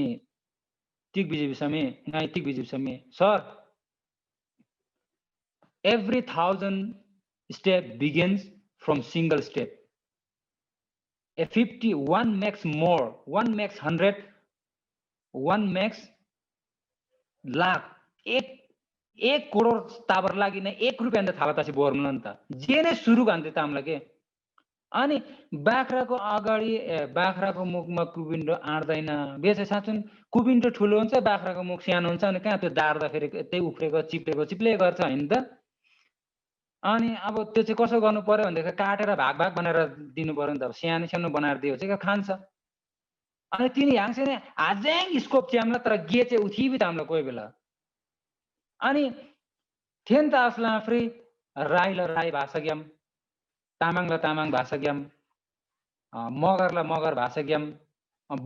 टिक बिजिबिसमे नाइ टिक बिजिबिसमे sir every 1000 step begins from single step. A 50, one makes more, one makes 100, one makes lakh. एक करोड ताबर लागि नै 1 रुपैयाँ त थाला तासी बोर्मन नि त जे नै सुरु भन्थे तामला के अनि बाख्राको अगाडि बाख्राको मुखमा कुबिन्डो आड्दैन बेचे साचुन कुबिन्डो ठुलो हुन्छ बाख्राको मुख सानो हुन्छ अनि कहाँ त्यो दार्दा फेरि त्यही उफ्रेको चिप्ले गर्छ हैन त अनि अब त्यो चाहिँ कसो गर्नु पर्यो भन्दाखेरि काटेर भाग बनाएर दिनु पर्यो नि त सानो बनाएर दियो चाहिँ खान्छ अनि तिनी ह्याङसे नै हाजेङ स्कोप च्याम्ला तर गे चाहिँ उठिबि तामला कोही बेला अनि थेन त असला फ्री राईला राई भाषा ज्ञाम तामाङला तामाङ भाषा ज्ञाम मगरला मगर भाषा ज्ञाम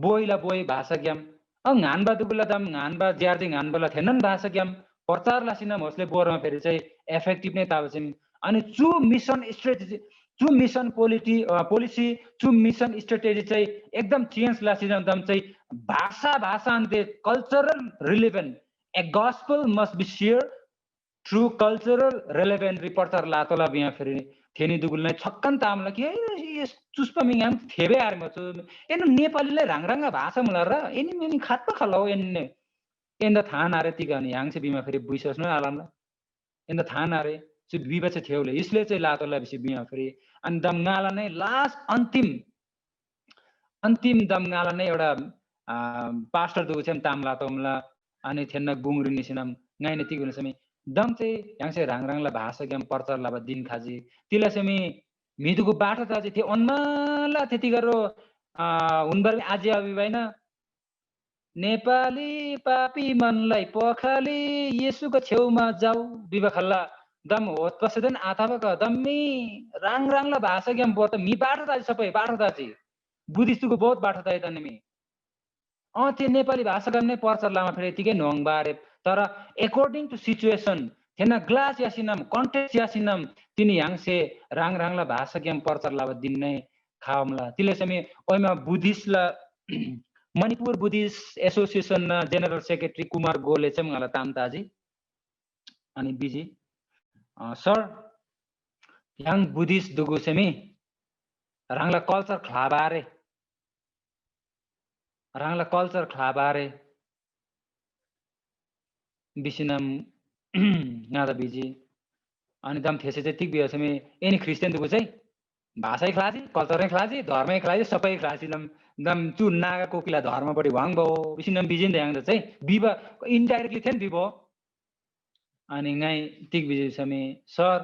बोईला बोई भाषा ज्ञाम घानबा दुबुला दम घानबा ज्यार्दी घानबला थेनन भाषा ज्ञाम प्रचार लासिन मसले बोरमा फेरि चाहिँ इफेक्टिभ नै ताब चाहिँ अनि चु मिसन स्ट्रेटेजी चु मिसन पोलिसी चु मिसन स्ट्रेटेजी चाहिँ एकदम चेन्ज लासिन एकदम चाहिँ भाषा अन्ते cultural relevant a gospel must be share through cultural relevant repertoire लातोला बिहा फेरि थेनी दुगुललाई छक्कन तामला कि चुस्पमिङ आम थेबे आर म चु एन नेपालीलाई राङराङा भाषा मुला र एनी मेनी खात खलाउ एन्ने एन्द थान आरे तिगानी याङसे बिमा फेरि बुइसस न आलामला एन्द थान आरे चु बिबा चाहिँ थेउले इसले चाहिँ लातोला बिसी बिमा फेरि अनि दमगाला नै लास्ट अन्तिम दमगाला नै एउटा पास्टर दुगु चाहिँ तामला तमला अनि थेन्न गुङरी निसिनम गाइने तिगुन समी दम चाहिँ याङसे राङराङला भाषा गेम पर्तर लाबा दिन खाजी तिला समी मिदुको बाटो ताजी थियो अन्माला त्यति गरो हुनबर आज अभिभाइन नेपाली पापी मनलाई पखाली येसुको छेउमा जाऊ बिबा खल्ला दम होत पसदेन आथाबक दम्मी राङराङला भाषा गेम बोत मी बाटो ताजी सबै बाटो ताजी बुद्धिस्टको बहुत बाटो ताजी तनेमी त्यो नेपाली भाषा गेम नै पर्छ लामा फेरि यतिकै नोङ बारे तर अकॉर्डिंग टू सिचुएशन थेना ग्लास यासिनम कन्टेक्स्ट यासिनम तिनी याङसे राङराङला भाषा गेम पर्छ लाबा दिन नै खावमला तिले समी ओइमा बुद्धिस्टला Manipur Buddhist association general secretary Kumar Gole चाहिँ मलाई तामताजी अनि बिजी सर याङ बुद्धिस्ट दुगु सेमी राङला कल्चर खलाबारे बिसिनम नादा बिजी अनि दम थेसे चाहिँ तिक बिया सेमी एनी ख्रिस्टियन दुगु चाहिँ भाषै खलाजी कल्चरै खलाजी धर्मै खलाजी सबै खलाजी दम चु नागा कोकिला धर्मपट्टि वाङ बो बिसिनम बिजिन द्याङ चाहिँ बिबा इनडाइरेक्टली थिएन बिबो अनि गाई तिक बिजी समी सर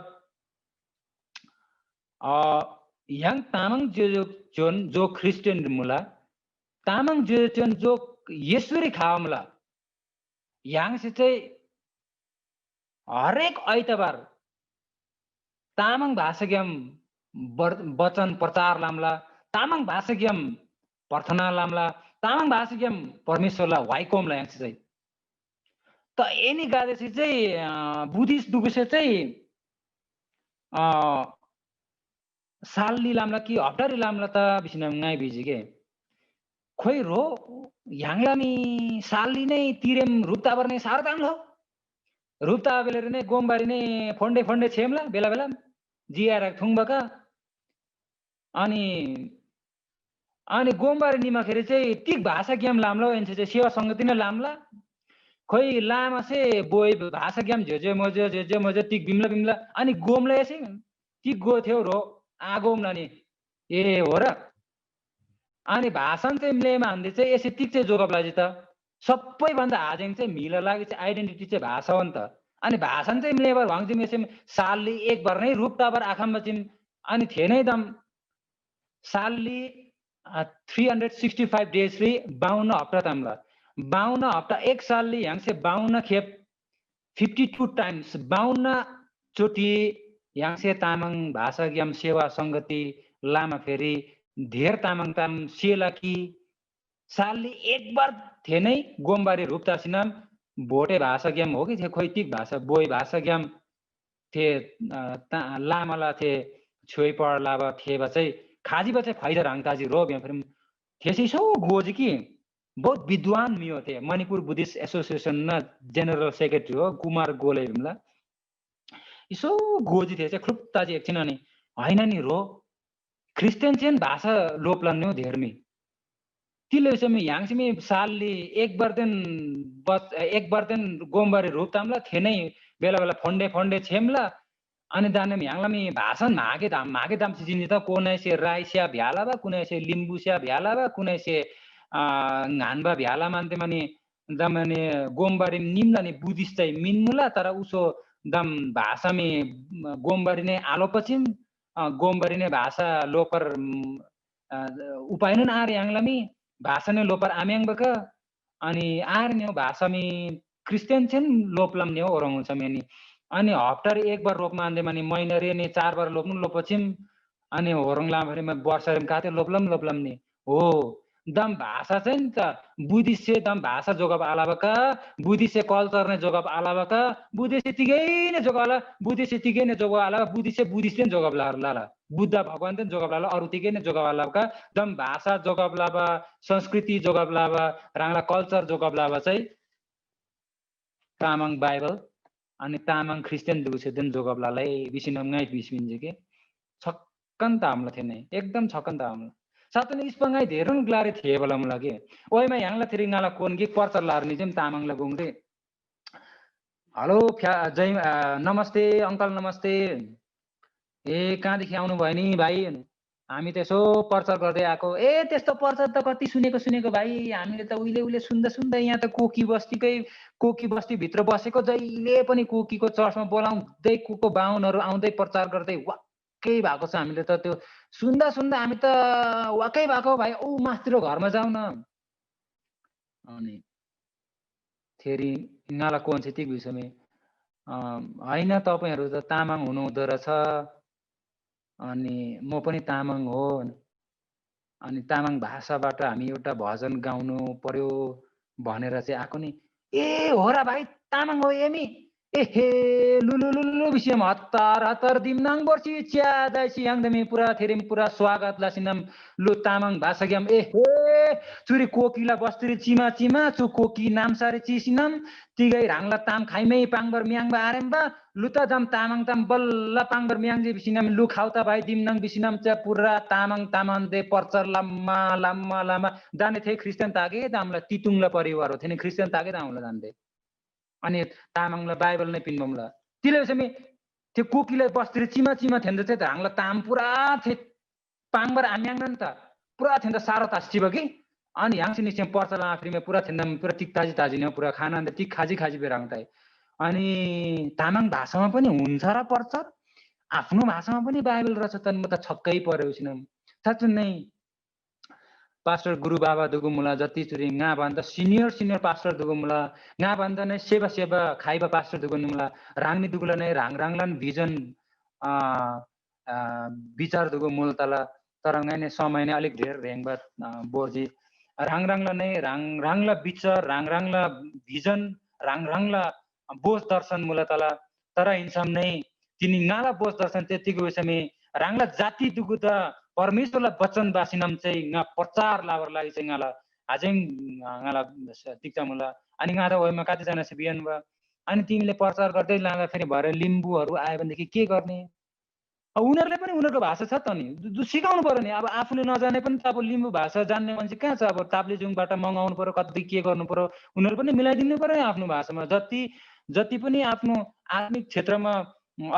याङ तामाङ जो ख्रिस्टियन मुला तामाङ जो येसुरी खावमला याङ से चाहिँ हरेक आइतबार तामाङ भाषा गेम वचन प्रचार लामला तामाङ भाषा गेम प्रार्थना लामला तामाङ भाषा गेम परमेश्वरला वाइकोमला याङ चाहिँ त एनी गादेसी चाहिँ बुद्धिस्ट दुगुसे चाहिँ सालली लामला कि हप्तारी लामला त बिसिना गाई बिजी के खोइ रो याङलामी सालली नै तिरेम रुप्ताबर नै सारो ताम लो रुप्ता बेलेर नै गोमबारी नै फन्डे छेमला बेला बेला जिआर थुङबका अनि गोमबारी निमाखेर चाहिँ तिक भाषा गेम लामलो एनसे चाहिँ सेवा सङ्गति नै लामला खोइ लामा से बोय भाषा गेम झ्यो मजे तिक बिमला अनि गोमला एसे तिक गो थियो रो आगोमला नि ए हो र अनि भाषण चाहिँ मिलेमा हान्दै चाहिँ यसै तिक चाहिँ जोगबलाजी त सबैभन्दा हाजेङ चाहिँ मिल लागि चाहिँ आइडेन्टिटी चाहिँ भाषा हो नि त अनि भाषण चाहिँ मिलेबर भङ चाहिँ सालली एक बार नै रूपताबर आखाममा चाहिँ अनि थिए नै दम सालली 365 डेज री 52 हप्ता तामला 52 हप्ता एक सालली याङसे 52 खेप 52 टाइम्स 52 चोटि याङसे तामाङ भाषा गेम सेवा सङ्गति लामा फेरि धेर तामाङ ताम सेलाकी सालली एक बार थे नै गोमबारी रूपता सिनाम भोटे भाषा गेम हो कि थे खोइतिक भाषा बोय भाषा गेम थे लामाला थे छोइ पर लाबा थे बचै खाजी बचै फाइदा राङताजी रो बिया फिर थेसी सो गोज कि बहुत विद्वान मियो थे मणिपुर बुद्धिस्ट एसोसिएसन न जनरल सेक्रेटरी हो कुमार गोले बिमला इसो गोजी थे चाहिँ खुप्ताजी एकछिन अनि हैन नि रो क्रिस्चियन चाहिँ भाषा लोप लान्ने हो धेरमी तिले समय याङसिमी सालली एक बर्तन गोमबारी रूपतामला थे नै बेला बेला फन्डे छेमला अनि दाने याङलामी भाषण मागे दाम चिनि त कुनै से राईस्या भ्याला बा कुनै से लिम्बुस्या भ्याला बा कुनै से घानबा भ्याला मान्ते माने दमने गोमबारी निम्ला नि बुद्धिस्ट चाहिँ मिन्मुला तर उसो दम भाषामी गोमबारी नै आलो पछिम गोमबारी नै भाषा लोपर उपायन आर याङलामी भाषा नै लोपर आम्याङ बक अनि आर न्यो भाषामी क्रिस्चियन चाहिँ लोपलम न्यो ओरङ छ मेनी अनि हप्तार एक बार रोपमा आन्दे माने महिनारी नि 4 बार लोप्नु लोपछिम अनि होरङ लामहरुमा वर्षारिम काते लोपलम नि हो दम भाषा चाहिँ नि त बुद्धिस्ट दम भाषा जोगब आलाबका बुद्धिस्ट कल्चर ने जोगब आलाबका बुद्धिस्ट तिगै ने जोगला बुद्धिस्ट तिगै ने जोगब आला बुद्धिस्ट ने जोगब लाला बुद्ध भगवान चाहिँ जोगब लाला अरु तिगै ने जोगब आलाबका दम भाषा जोगब लाबा संस्कृति जोगब लाबा रांगला कल्चर जोगब लाबा चाहिँ तामाङ बाइबल अनि तामाङ क्रिस्चियन दुगुसेदन जोगब लालाई बिसिनम ngai बिस्मिन के छक्कन तामला थे नै एकदम छक्कन तामला सातन इस्पंगाई धेरन ग्लारे थिए बला मुला के ओइमा यांगला थिरि ngaला कोन के पर्चर लार्नी चाहिँ तामाङला गुङरे हेलो जय नमस्ते अंकल नमस्ते ए कहाँदेखि आउनु भयो नि भाइ हामी त यसो पर्चर गर्दै आएको ए त्यस्तो पर्चर त कति सुनेको भाइ हामीले त उहिले सुन्दा सुन्दा यहाँ त कोकी बस्ती भित्र बसेको जहिले पनि कोकीको चर्चमा बोलाउँदै कुको बाहुनहरू आउँदै प्रचार गर्दै वाक्कै भएको छ हामीले त त्यो सुन्दा हामी त वाक्कै भएको भाइ औ मास्तिर घरमा जाऊ न अनि फेरि ngaला कोन चाहिँ ती विषयमा हैन तपाईहरु त तामाङ हुनुहुँदो रहेछ अनि म पनि तामाङ हो अनि तामाङ भाषाबाट हामी एउटा भजन गाउनु पर्यो भनेर चाहिँ आको नि ए हो र भाइ तामाङ हो एमी ए हे लुलुलुलु विषयम हतार दिमनाङ बर्सी च्या दाइसी याङदमी पुरा थेरिम पुरा स्वागत लासिनम लु तामाङ भाषा ग्याम ए हे चुरी कोकिला बस्तिरी चिमा चु कोकी नामसारी चिसिनम तिगै राङला ताम खाइमै पाङबर म्याङबा आरेम्बा लुता जम तामाङ ताम बल्ल पाङबर म्याङजी बिसिनम लु खाउता भाइ दिमनाङ बिसिनम च्या पुरा तामाङ दे पर्चर लाम्मा जाने थे क्रिस्चियन तागे दामला तितुङला परिवार हो थेने क्रिस्चियन तागे दामला जान्दै अनि तामाङला बाइबल नै पिन्बमला तिले चाहिँ त्यो कोकीले बस्तिर चिमा थेन्द चाहिँ धाङला ताम पुरा थे पाङबर आम्याङ त पुरा थेन्द सारो तास्टिब कि अनि ह्याङसिनी चाहिँ पर्चला आफरीमा पुरा थेन्द पुरा टिक ताजी न पुरा खाना अन्त टिक खाजी बेराउँदै अनि तामाङ भाषामा पनि हुन्छ र पर्चर आफ्नो भाषामा पनि बाइबल रहेछ त म त छक्कै परेउ छिनम साँच्चै नै पास्टर गुरु बाबा दुगुमुला जति चुरी nga banda सिनियर पास्टर दुगुमुला nga banda नै सेवा खाइबा पास्टर दुगुमुला राङनी दुगुला नै राङलान भिजन विचार दुगुमुल तला तरंगाइ नै समय नै अलिक धेर रेङबा बोर्जी राङला नै राङला विचार राङला भिजन राङला बोध दर्शन मुला तला तर हिंसम नै तिनी ngaला बोध दर्शन त्यतिको विषयमा राङला जाति दुगु त परमेश्वरलाई वचन बासिनम चाहिँ nga प्रचार लावर लागि चाहिँ ngaला अझै ngaला टिक्चा मुला अनि nga त ओइमा कति जना छ बिहान बा अनि तिमीले प्रचार गर्दै लाँदा फेरि भरे लिम्बुहरू आयो भनेदेखि के गर्ने उनीहरुले पनि उनीहरुको भाषा छ त नि सिकाउनु पर्यो नि अब आफूले नजाने पनि त अब लिम्बु भाषा जान्ने मान्छे कहाँ छ अब ताप्लेजुङबाट मंगाउनु पर्यो कति के गर्नु पर्यो उनीहरु पनि मिलाइदिनु पर्यो आफ्नो भाषामा जति पनि आफ्नो आत्मिक क्षेत्रमा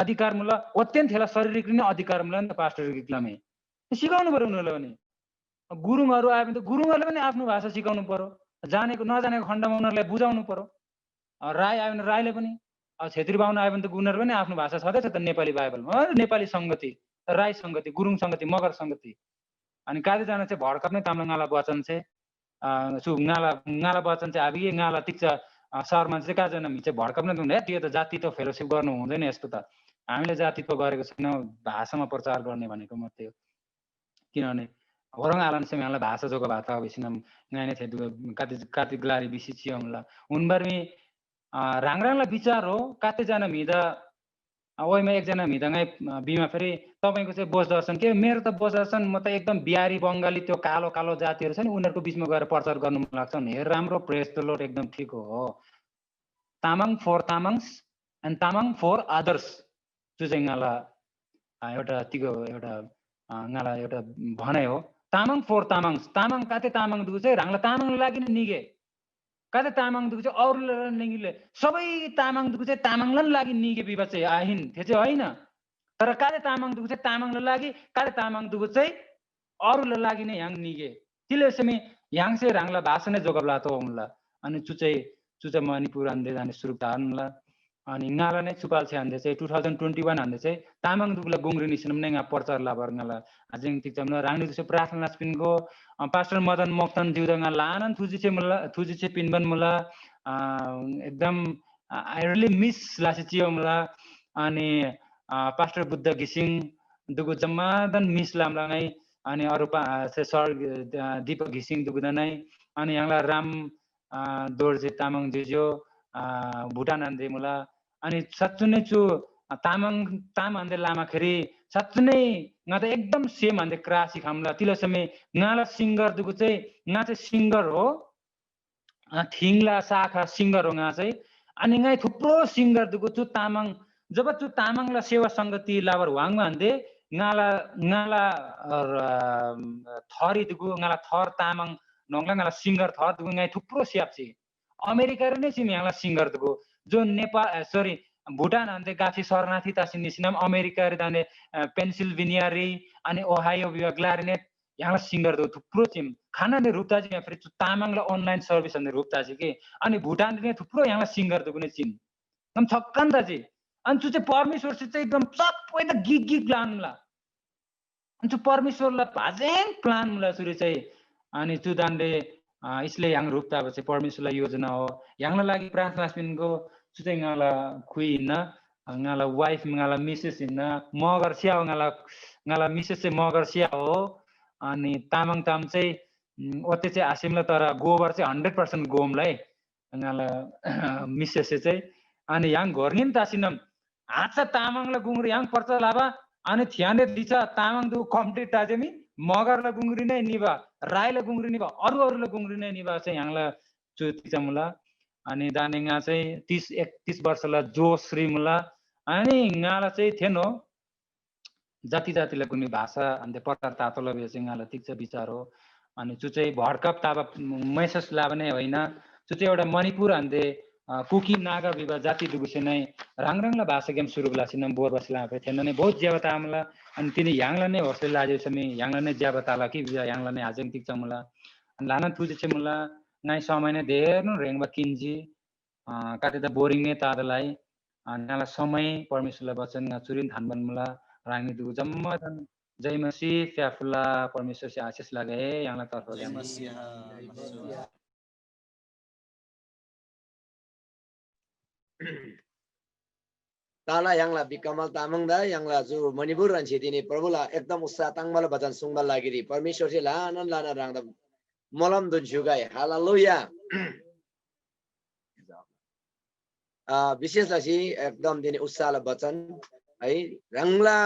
अधिकार मुला अत्यन्त थेला शारीरिक नै अधिकार मुला नि त पास्टर गिक्लामे सिकाउनु पर्यो उनीहरुले पनि गुरुङहरु आए भने त गुरुङहरुले पनि आफ्नो भाषा सिकाउनु पर्यो जानेको नजानेको खण्डमा उनीहरुलाई बुझाउनु पर्यो राई आए भने राईले पनि क्षेत्री बाहुन आए भने त उनीहरु पनि आफ्नो भाषा छँदै छ त नेपाली बाइबलमा नेपाली संगति राई संगति गुरुङ संगति मगर संगति अनि कतिजना चाहिँ भड्कप्ने ताम्लाङाला वचन चाहिँ ngaला वचन चाहिँ अब ngaला टिक्छ सर मान्छे चाहिँ कतिजना चाहिँ भड्कप्ने हुँदैन त्यो त जातित्व फेलोसिप गर्नु हुँदैन यस्तो त हामीले जातित्व गरेको छैनौँ भाषामा प्रचार गर्ने भनेको मात्रै हो किनभने orang alam sem yang la bahasa juga bata bisinam ngaine the kati glari bisi chiamla unbarmi rangrang la विचार हो कति जना मिदा ओइमा एकजना मिदा ngai बिमा फेरि तपाईको चाहिँ बोध दर्शन के मेरो त बोध दर्शन म त एकदम बिहारी बंगाली त्यो कालो जातिहरु छ नि उनीहरुको बीचमा गएर प्रचार गर्न मन लाग्छ नि राम्रो प्रेज द लर्ड एकदम ठीक हो Tamang for Tamangs and Tamang for others जो चाहिँ ngaला एउटा तिको एउटा ngaला एउटा भनाइ हो तामाङ फर तामाङ काते तामाङ दुगु चाहिँ राङला तामाङ लागि नि निगे काते तामाङ दुगु चाहिँ अरुले निगेले सबै तामाङ दुगु चाहिँ तामाङलाई लागि निगे बिबा चाहिँ आहिन त्यो चाहिँ हैन तर काते तामाङ दुगु चाहिँ तामाङलाई लागि काते तामाङ दुगु चाहिँ अरुले लागि नै याङ निगे तिले समे याङ चाहिँ राङला भाषा नै जोगबला त हुनला अनि चुचा मणिपुर आन्दै जाने सुरुतानला अनि ngaला नै चुपाल छ हान्दै चाहिँ 2021 हान्दै चाहिँ तामाङ दुगुला गुंग्री निसिनम नै प्रचार लाबर ngaला अजिङ तिक्चम राङनी दुसे प्रार्थना स्पिनको पास्टर मदन मोक्तन दिउदंगा लानन थुजी छे पिनबन मुला एकदम आई रियली मिस लासे चियो मुला अनि पास्टर बुद्ध घिसिङ दुगु जम्मादन मिस लामलाङै अनि अरू सर दीपक घिसिङ दुगुदनै अनि यहाँलाई राम दोर्जे तामाङ जेजो भुटान आन्दे मुला अनि सच्चु नै छु ताम आन्दे लामाखेरि सच्चु नै nga त एकदम सेम आन्दे क्रासी खामला तिलो समय ngaला सिंगर दुगु चाहिँ nga चाहिँ सिंगर हो थिङला शाखा सिंगर हो nga चाहिँ अनि ngai थुप्रो सिंगर दुगु छु तामाङ जब छु तामाङला सेवा संगति लाबर वाङमा आन्दे ngaला थरी दुगु ngaला थर तामाङ नङला ngaला सिंगर थर दुगु ngai थुप्रो स्याप्सी अमेरिका रे नै छिम याङला सिंगर दुगु जो नेपाल सरी भुटान आन्दे गाफी शरणार्थी तासिन निसिनाम अमेरिका रे दाने पेन्सिल्भेनिया रे अनि ओहायो विभागलारिनेट याङला सिंगर दुगु थुप्रो छिम खाना ने रुपताजी या फेरि तामाङला अनलाइन सर्भिस अन्ने रुपताजी के अनि भुटान रे थुप्रो याङला सिंगर दुगु ने छिम एकदम छक्कन ताजी अनि चु चाहिँ परमेश्वर चाहिँ एकदम सबै त गिग प्लानला अनि चु परमेश्वरलाई भाजेङ प्लान मुला सुरु चाहिँ अनि चु दानले इसले yang रुपता बसे परमेश्वरलाई योजना हो याङला लागि प्रार्थना स्पिनको चु चाहिँ ngala खुइना ngala wife ngala Mrs Hina Magar स्या ngala मिसेस चाहिँ मगर स्या हो अनि तामाङ ताम चाहिँ ओते चाहिँ आसिमला तर गोबर चाहिँ 100% गोमलाई ngala मिसेस चाहिँ अनि yang घरनिन तासिनम हाचा तामाङला गुंग्री yang पर्चा लाबा अनि थ्याने दिचा तामाङ दु कम्प्लिट ताजेमी मगरला गुंग्री नै निबा राईला गुंग्री निबा अरूला गुंग्री नै निबा चाहिँ यहाँला चुतिचा मुला अनि दानेङा चाहिँ 30-31 वर्षला जोश्री मुला अनि ngaला चाहिँ थेनो जातिला कुनै भाषा अन्ते प्रकार तातोला बेसे ngaला तिक्छ विचार हो अनि चु चाहिँ भडकप ताबा मैसेज लाबने होइन चु चाहिँ एउटा मणिपुर अन्ते कुकी नागा विवाह जाति दुगुसे नै राङराङला भाषा गेम सुरु बलासिनम बोर बसला पे थेन नै बहुत ज्यावता आमला अनि तिनी याङला नै होस्टेल लाजे समी याङला नै ज्यावता ला कि याङला नै आजङ तिक्छ मुला अनि लाना तुजे छ मुला नाइ समय नै धेर न रेङबा किन्जी काटे त बोरिङ नै तादलाई अनि नाला समय परमेश्वरलाई वचन चुरिन धानबन मुला राङनी दुगु जम्मा जय मसी फ्याफुला परमेश्वर से आशीष लागे याङला तर्फ जय मसीह ताला याङला बिकमल तामाङ दा याङला जो मणिपुर रन्छे दिने प्रभुला एकदम उत्साह ताङमल भजन सुङबल लागिरी परमेश्वर से लान राङदा मलम दुन्छु गाय हालेलुया विशेष चाहिँ एकदम दिने उत्साहला वचन है रङला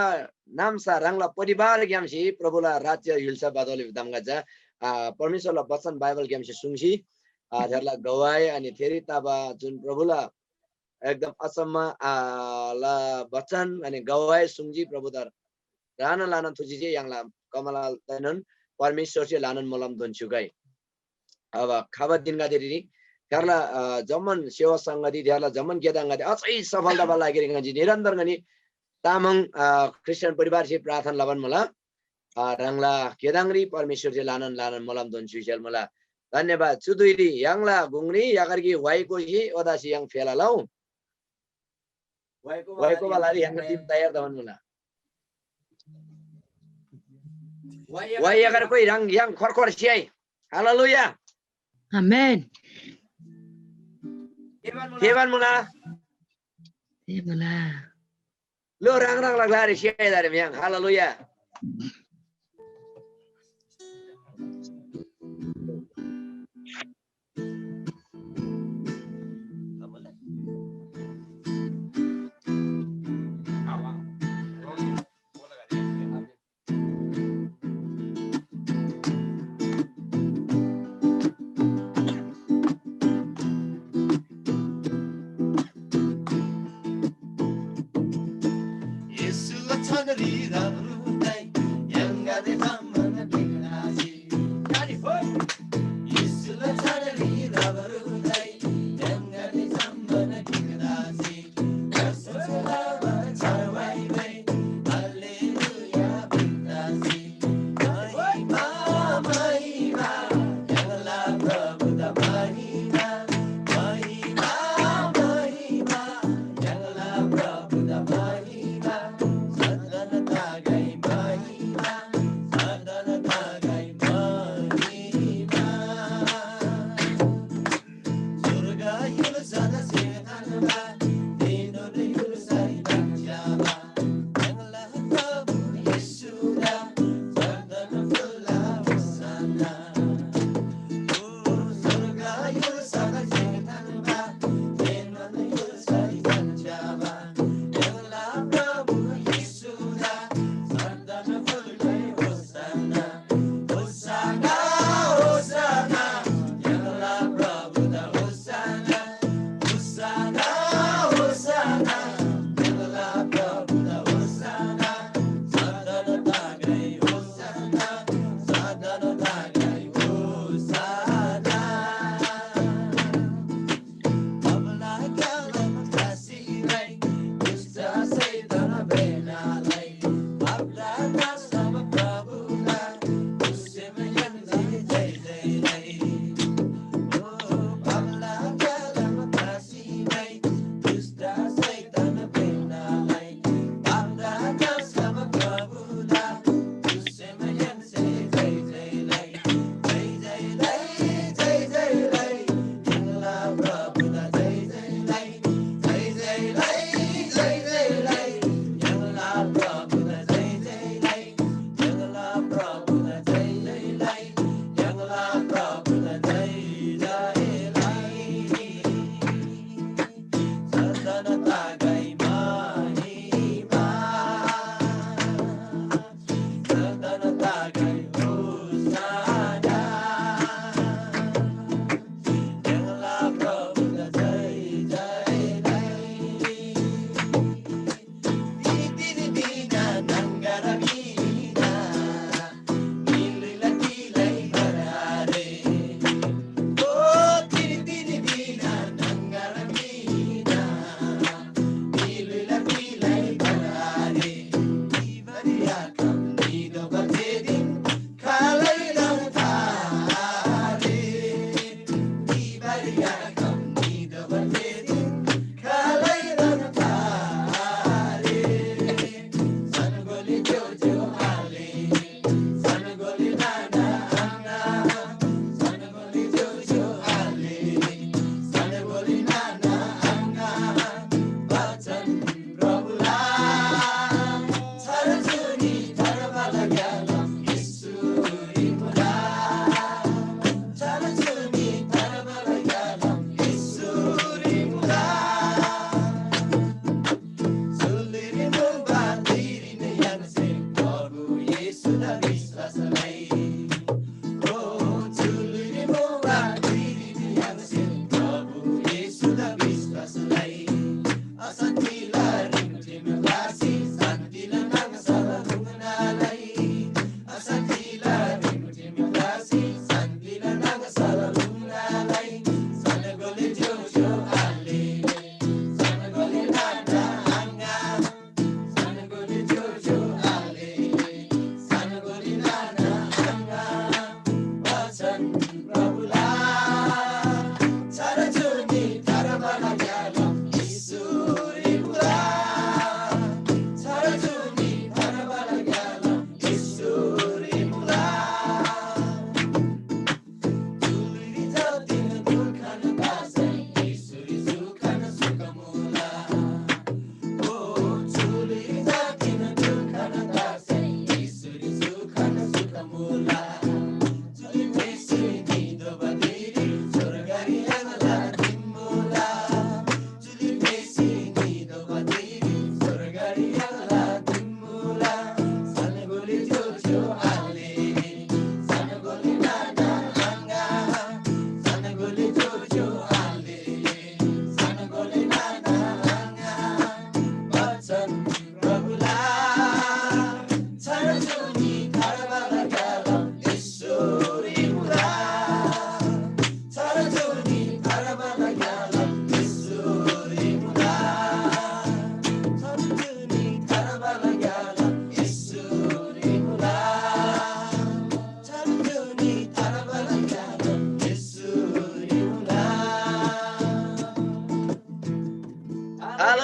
नामसा रङला परिवार ग्यामसी प्रभुला राज्य हिल्सा बादले दामगाजा परमेश्वरला वचन बाइबल ग्यामसी सुङसी धेरला गवाए अनि फेरि ताबा जुन प्रभुला एकदम असम्म ला वचन अनि गवाए सुङजी प्रभुदार राना लाना थुजी चाहिँ याङला कमला तनन परमेश्वर चाहिँ लानन मलम दुन्छु गाय अब खाबा दिनगा देरी धेरला जमन सेवा संगति धेरला जमन गेदांगति अझै सफलता बा लागिरहेको जी निरन्तर गनी तामाङ क्रिस्चियन परिवार से प्रार्थना लबन मला रङला केदांगरी परमेश्वर से लानन मलम दुन्छु चल मला धन्यवाद चुदुइरी याङला गुंगरी यागरगी वाइको ही ओदासी याङ फेला लौ वाइको वालारी याङ टिम तयार दवन मला वाइ अगर कोई रङ याङ खरखर सियाई हालेलुया Amen. Kevan mula Ebola. lo rang laglari siya dari yang haleluya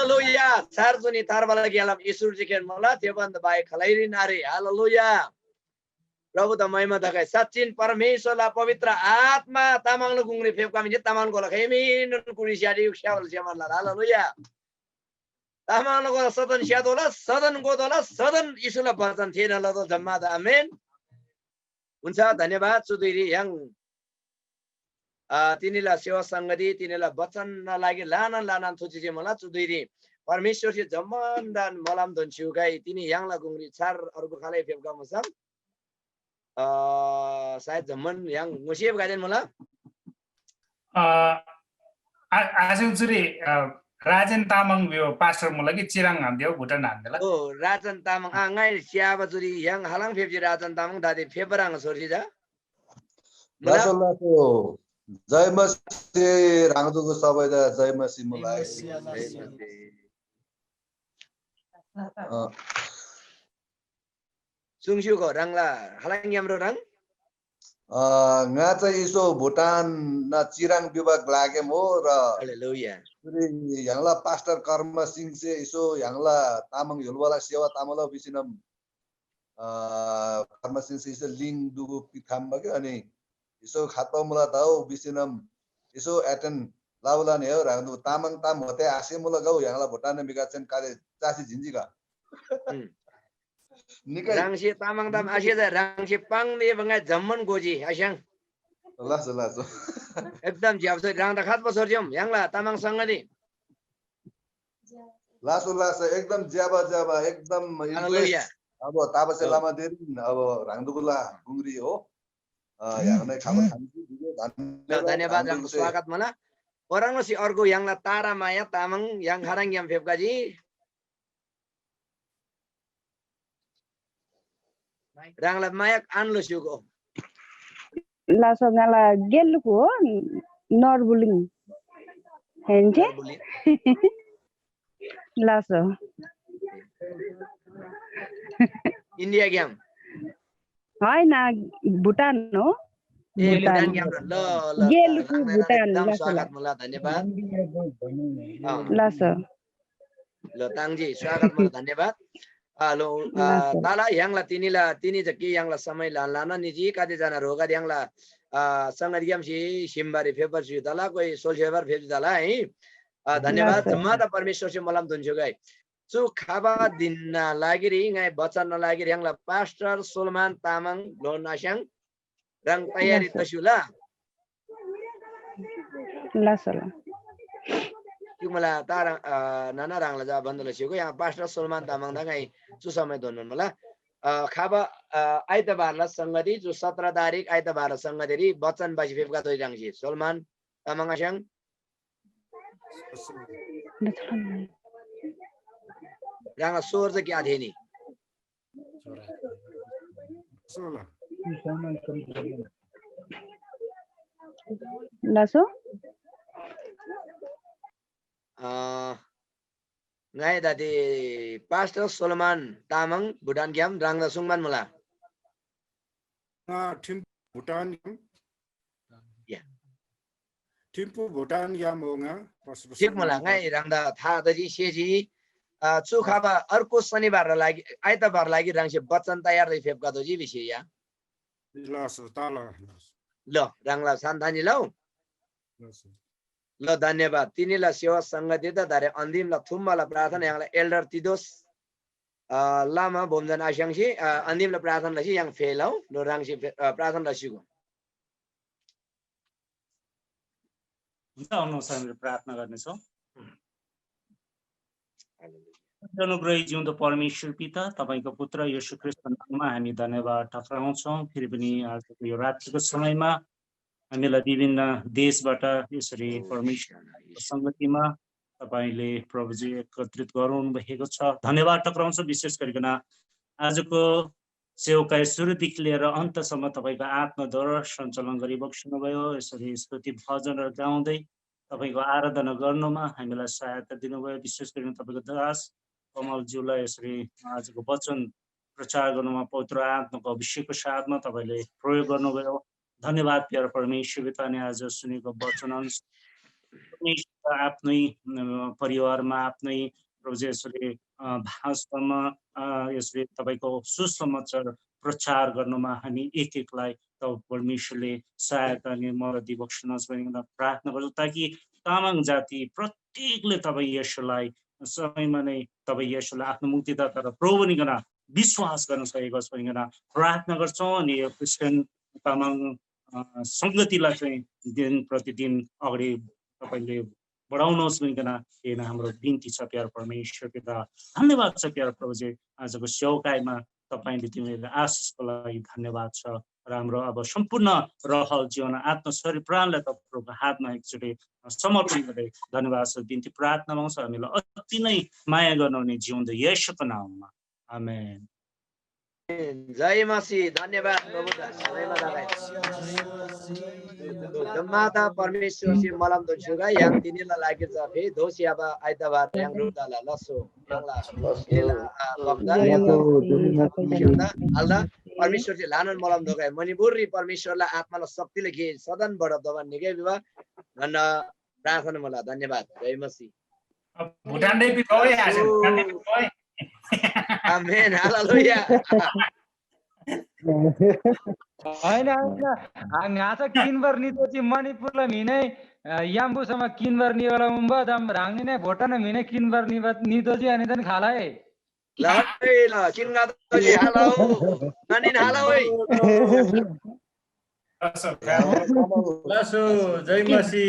Hallelujah. Sarjuni tarbala gialam Isur jiken mala teban baik khalairi nari. Hallelujah. प्रभु त महिमा दखाए सचिन परमेश्वरलाई पवित्र आत्मा तामाङ गुङ्रे फेप कमिजे तामाङ गोला खेमिन कुरिसियाडी उक्स्यावल सेमला हालेलुया तामाङ गोला सदन स्यादोला सदन गोदोला सदन यीशुलाई वचन थिएन ल त जम्मा त आमेन हुन्छ धन्यवाद सुधुरी yang तिनीलाई सेवा संगति तिनीलाई वचन लागि लाना थुची चाहिँ मलाई सुधुरी परमेश्वर चाहिँ जम्मन्दान मलाम धन्छु गाई तिनी यङला गुङ्री चार अरुको खाले फेप गमसम सायद जम्मन yang मुसिब गादेन मला आज जुरी राजन तामाङ यो पास्टर मलाई कि चिराङ हान्दियो भुटान हान्देला ओ Rajan Tamang ngai siapa juri yang halang फेपजी Rajan Tamang दादे फेपराङ सोर्सी जा लासो जय मसी राङदुको सबैदा जय मसी मलाई सुङस्युको रङला हालाङ हाम्रो रङ nga चाहिँ यसो भुटान न चिराङ विभाग लाग्यम हो र हालेलुया यहाँला पास्टर कर्म सिंह चाहिँ यसो यहाँला तामाङ हिलवाला सेवा तामाङ बिसिनम कर्म सिंह चाहिँ यसो लिङ दुगु पिथाम बग्यो अनि यसो खातपा मुला दाउ बिसिनम यसो एटेन लाउला ने हो रांदु तामाङ ताम होते आसे मुला गौ यहाँला भुटान मिगाछन काले चासी झिन्जिका राङसे तामाङ ताम आसे दा राङसे पाङ दे बंगा जम्मन गोजी आस्याङ लासो लासो एकदम ज्याब छ राङ द खात बसर जम यङला तामाङ सँग नि लासो लासो एकदम ज्याबा ज्याबा एकदम हालेलुया अब ताबसे लामा देरी अब राङदुकुला गुंगरी हो यहाँ नै खाबो खान्छु धन्यवाद राङको स्वागत मला ओराङसी अर्को यङला तारा माया तामाङ yang harang yang फेपकाजी राङला माया आनलो सिउको लासो ngala gelku norbuling henje लासो इन्डिया गेम हैन भुटान हो ए भुटान गेम ल ल गेलको भुटान एकदम लासो स्वागत मला धन्यवाद लासो ल ताङजी स्वागत मला धन्यवाद हेलो ताला यङला तिनी जकी यङला समय लाना निजी कादे जना रोगा यङला संगत गेम सी सिमबारी फेपर सी ताला कोही सोलसेबर फेप ताला है धन्यवाद जम्मा त परमेश्वर से मलाम धुन्छु गाई सु खाबा दिन लागिरी ngai बचन लागिरी यङला पास्टर सोलमान तामाङ लोन नास्याङ रङ तयारी तसुला लासो कि मला तारा नाना राङला जा बन्दल सिको यहाँ पास्टर सोलमान तामाङ दा ngai सु समय दोनन मला खाबा आइतबारला संगति जो 17 तारिख आइतबार संगति बचन बासी फेपका दोइ राङसी सोलमान तामाङ आस्याङ राङला सोर चाहिँ क्या थिए नि लासो ngai dadi pastor Solomon Tamang Budan Giam Rangda Sungman mula Tim Bhutan ya Timpu Bhutan Giam honga sip mula ngai Rangda tha daji seji chu khaba arko शनिबार लागि आइतबार लागि राङसे बच्चन तयार दै फेपका दोजी विषय या Laso tala ल राङला सान्तानी लौ ल धन्यवाद तिनीलाई सेवा संगति त धारे अन्तिम ल थुम्बाला प्रार्थना यहाँलाई एल्डर तिदोस लामा बोमजन आस्याङसी अन्तिम ल प्रार्थना लसी yang फेलौ ल राङसी प्रार्थना लसीको हुन्छ आउनुहोस् हामी प्रार्थना गर्नेछौँ अनुग्रही जिउँदो परमेश्वर पिता तपाईको पुत्र येशू ख्रीष्टको नाममा हामी धन्यवाद टक्राउँछौँ फेरि पनि आजको यो रात्रिको समयमा हामीलाई विभिन्न देशबाट यसरी परमेश्वरको संगतिमा तपाईले प्रभुजी एकत्रित गराउनु भएको छ धन्यवाद टक्राउँछ विशेष गरिकन आजको सेवाकाई सुरुदेखि लिएर अन्तसम्म तपाईको आत्माद्वारा सञ्चालन गरिबक्सनु भयो यसरी स्तुति भजनहरू गाउँदै तपाईको आराधना गर्नुमा हामीलाई सहायता दिनुभयो विशेष गरी तपाईको दास कमलज्यूलाई यसरी आजको वचन प्रचार गर्नुमा पवित्र आत्माको अभिषेकको साथमा तपाईले प्रयोग गर्नुभयो धन्यवाद प्यारो परमेश्वर पिता ने आज सुनेको वचन अनुसार आफ्नै परिवारमा आफ्नै प्रभु यसले भाषामा यसले तपाईँको सुसमाचार प्रचार गर्नुमा हामी एक एकलाई तब परमेश्वरले सहायता अनि मद्दत दिबक्सनुहोस् भनिकन प्रार्थना गर्छौँ ताकि तामाङ जाति प्रत्येकले तपाईँ यसलाई समयमा नै तपाईँ यसलाई आफ्नो मुक्तिदाता र प्रभु भनिकन विश्वास गर्न सकेको होस् भनिकन प्रार्थना गर्छौँ। अनि यो क्रिस्चियन तामाङ सङ्गतिलाई चाहिँ दिन प्रतिदिन अगाडि तपाईँले बढाउनुहोस् भनिकन हेर्न हाम्रो बिन्ती छ प्यारो परमेश्वर पिता। धन्यवाद छ प्यारो प्रभुजी, आजको सेवकाईमा तपाईँले तिमीले आशिषको लागि धन्यवाद छ र हाम्रो अब सम्पूर्ण रहल जीवन आत्मा शरीर प्राणलाई तपाईँको हातमा एकचोटि समर्पण गर्दै धन्यवाद छ बिन्ती प्रार्थना माग्छ हामीलाई अति नै माया गर्नुहुने जिउँदो येशूको नाममा आमेन। जय मसीह। धन्यवाद प्रभु जम्माता परमेश्वर से मलम दो जुगा yang tinila lagi zafi dos ya ba aida ba yang ruda la laso yang la ila bakda yang alda परमेश्वर से लानन मलम दो गए मणिपुरी परमेश्वरलाई आत्मालाई शक्तिले के सदन बढ दबा निकै विवा भन्न प्रार्थना मला। धन्यवाद। जय मसीह। भुटानले बितोय आसे भुटानले बितोय आमेन। हालेलुया। होइन हामी आज किनबर नितोची मणिपुरला मिने याम्बुसम्म किनबर निवाला मुम्बा दम रांगनी ने भोटान मिने किनबर नितोची अनि तन खालाय ल किनगा दोजी हालो ननिन हालो ओइ लसो जय मसी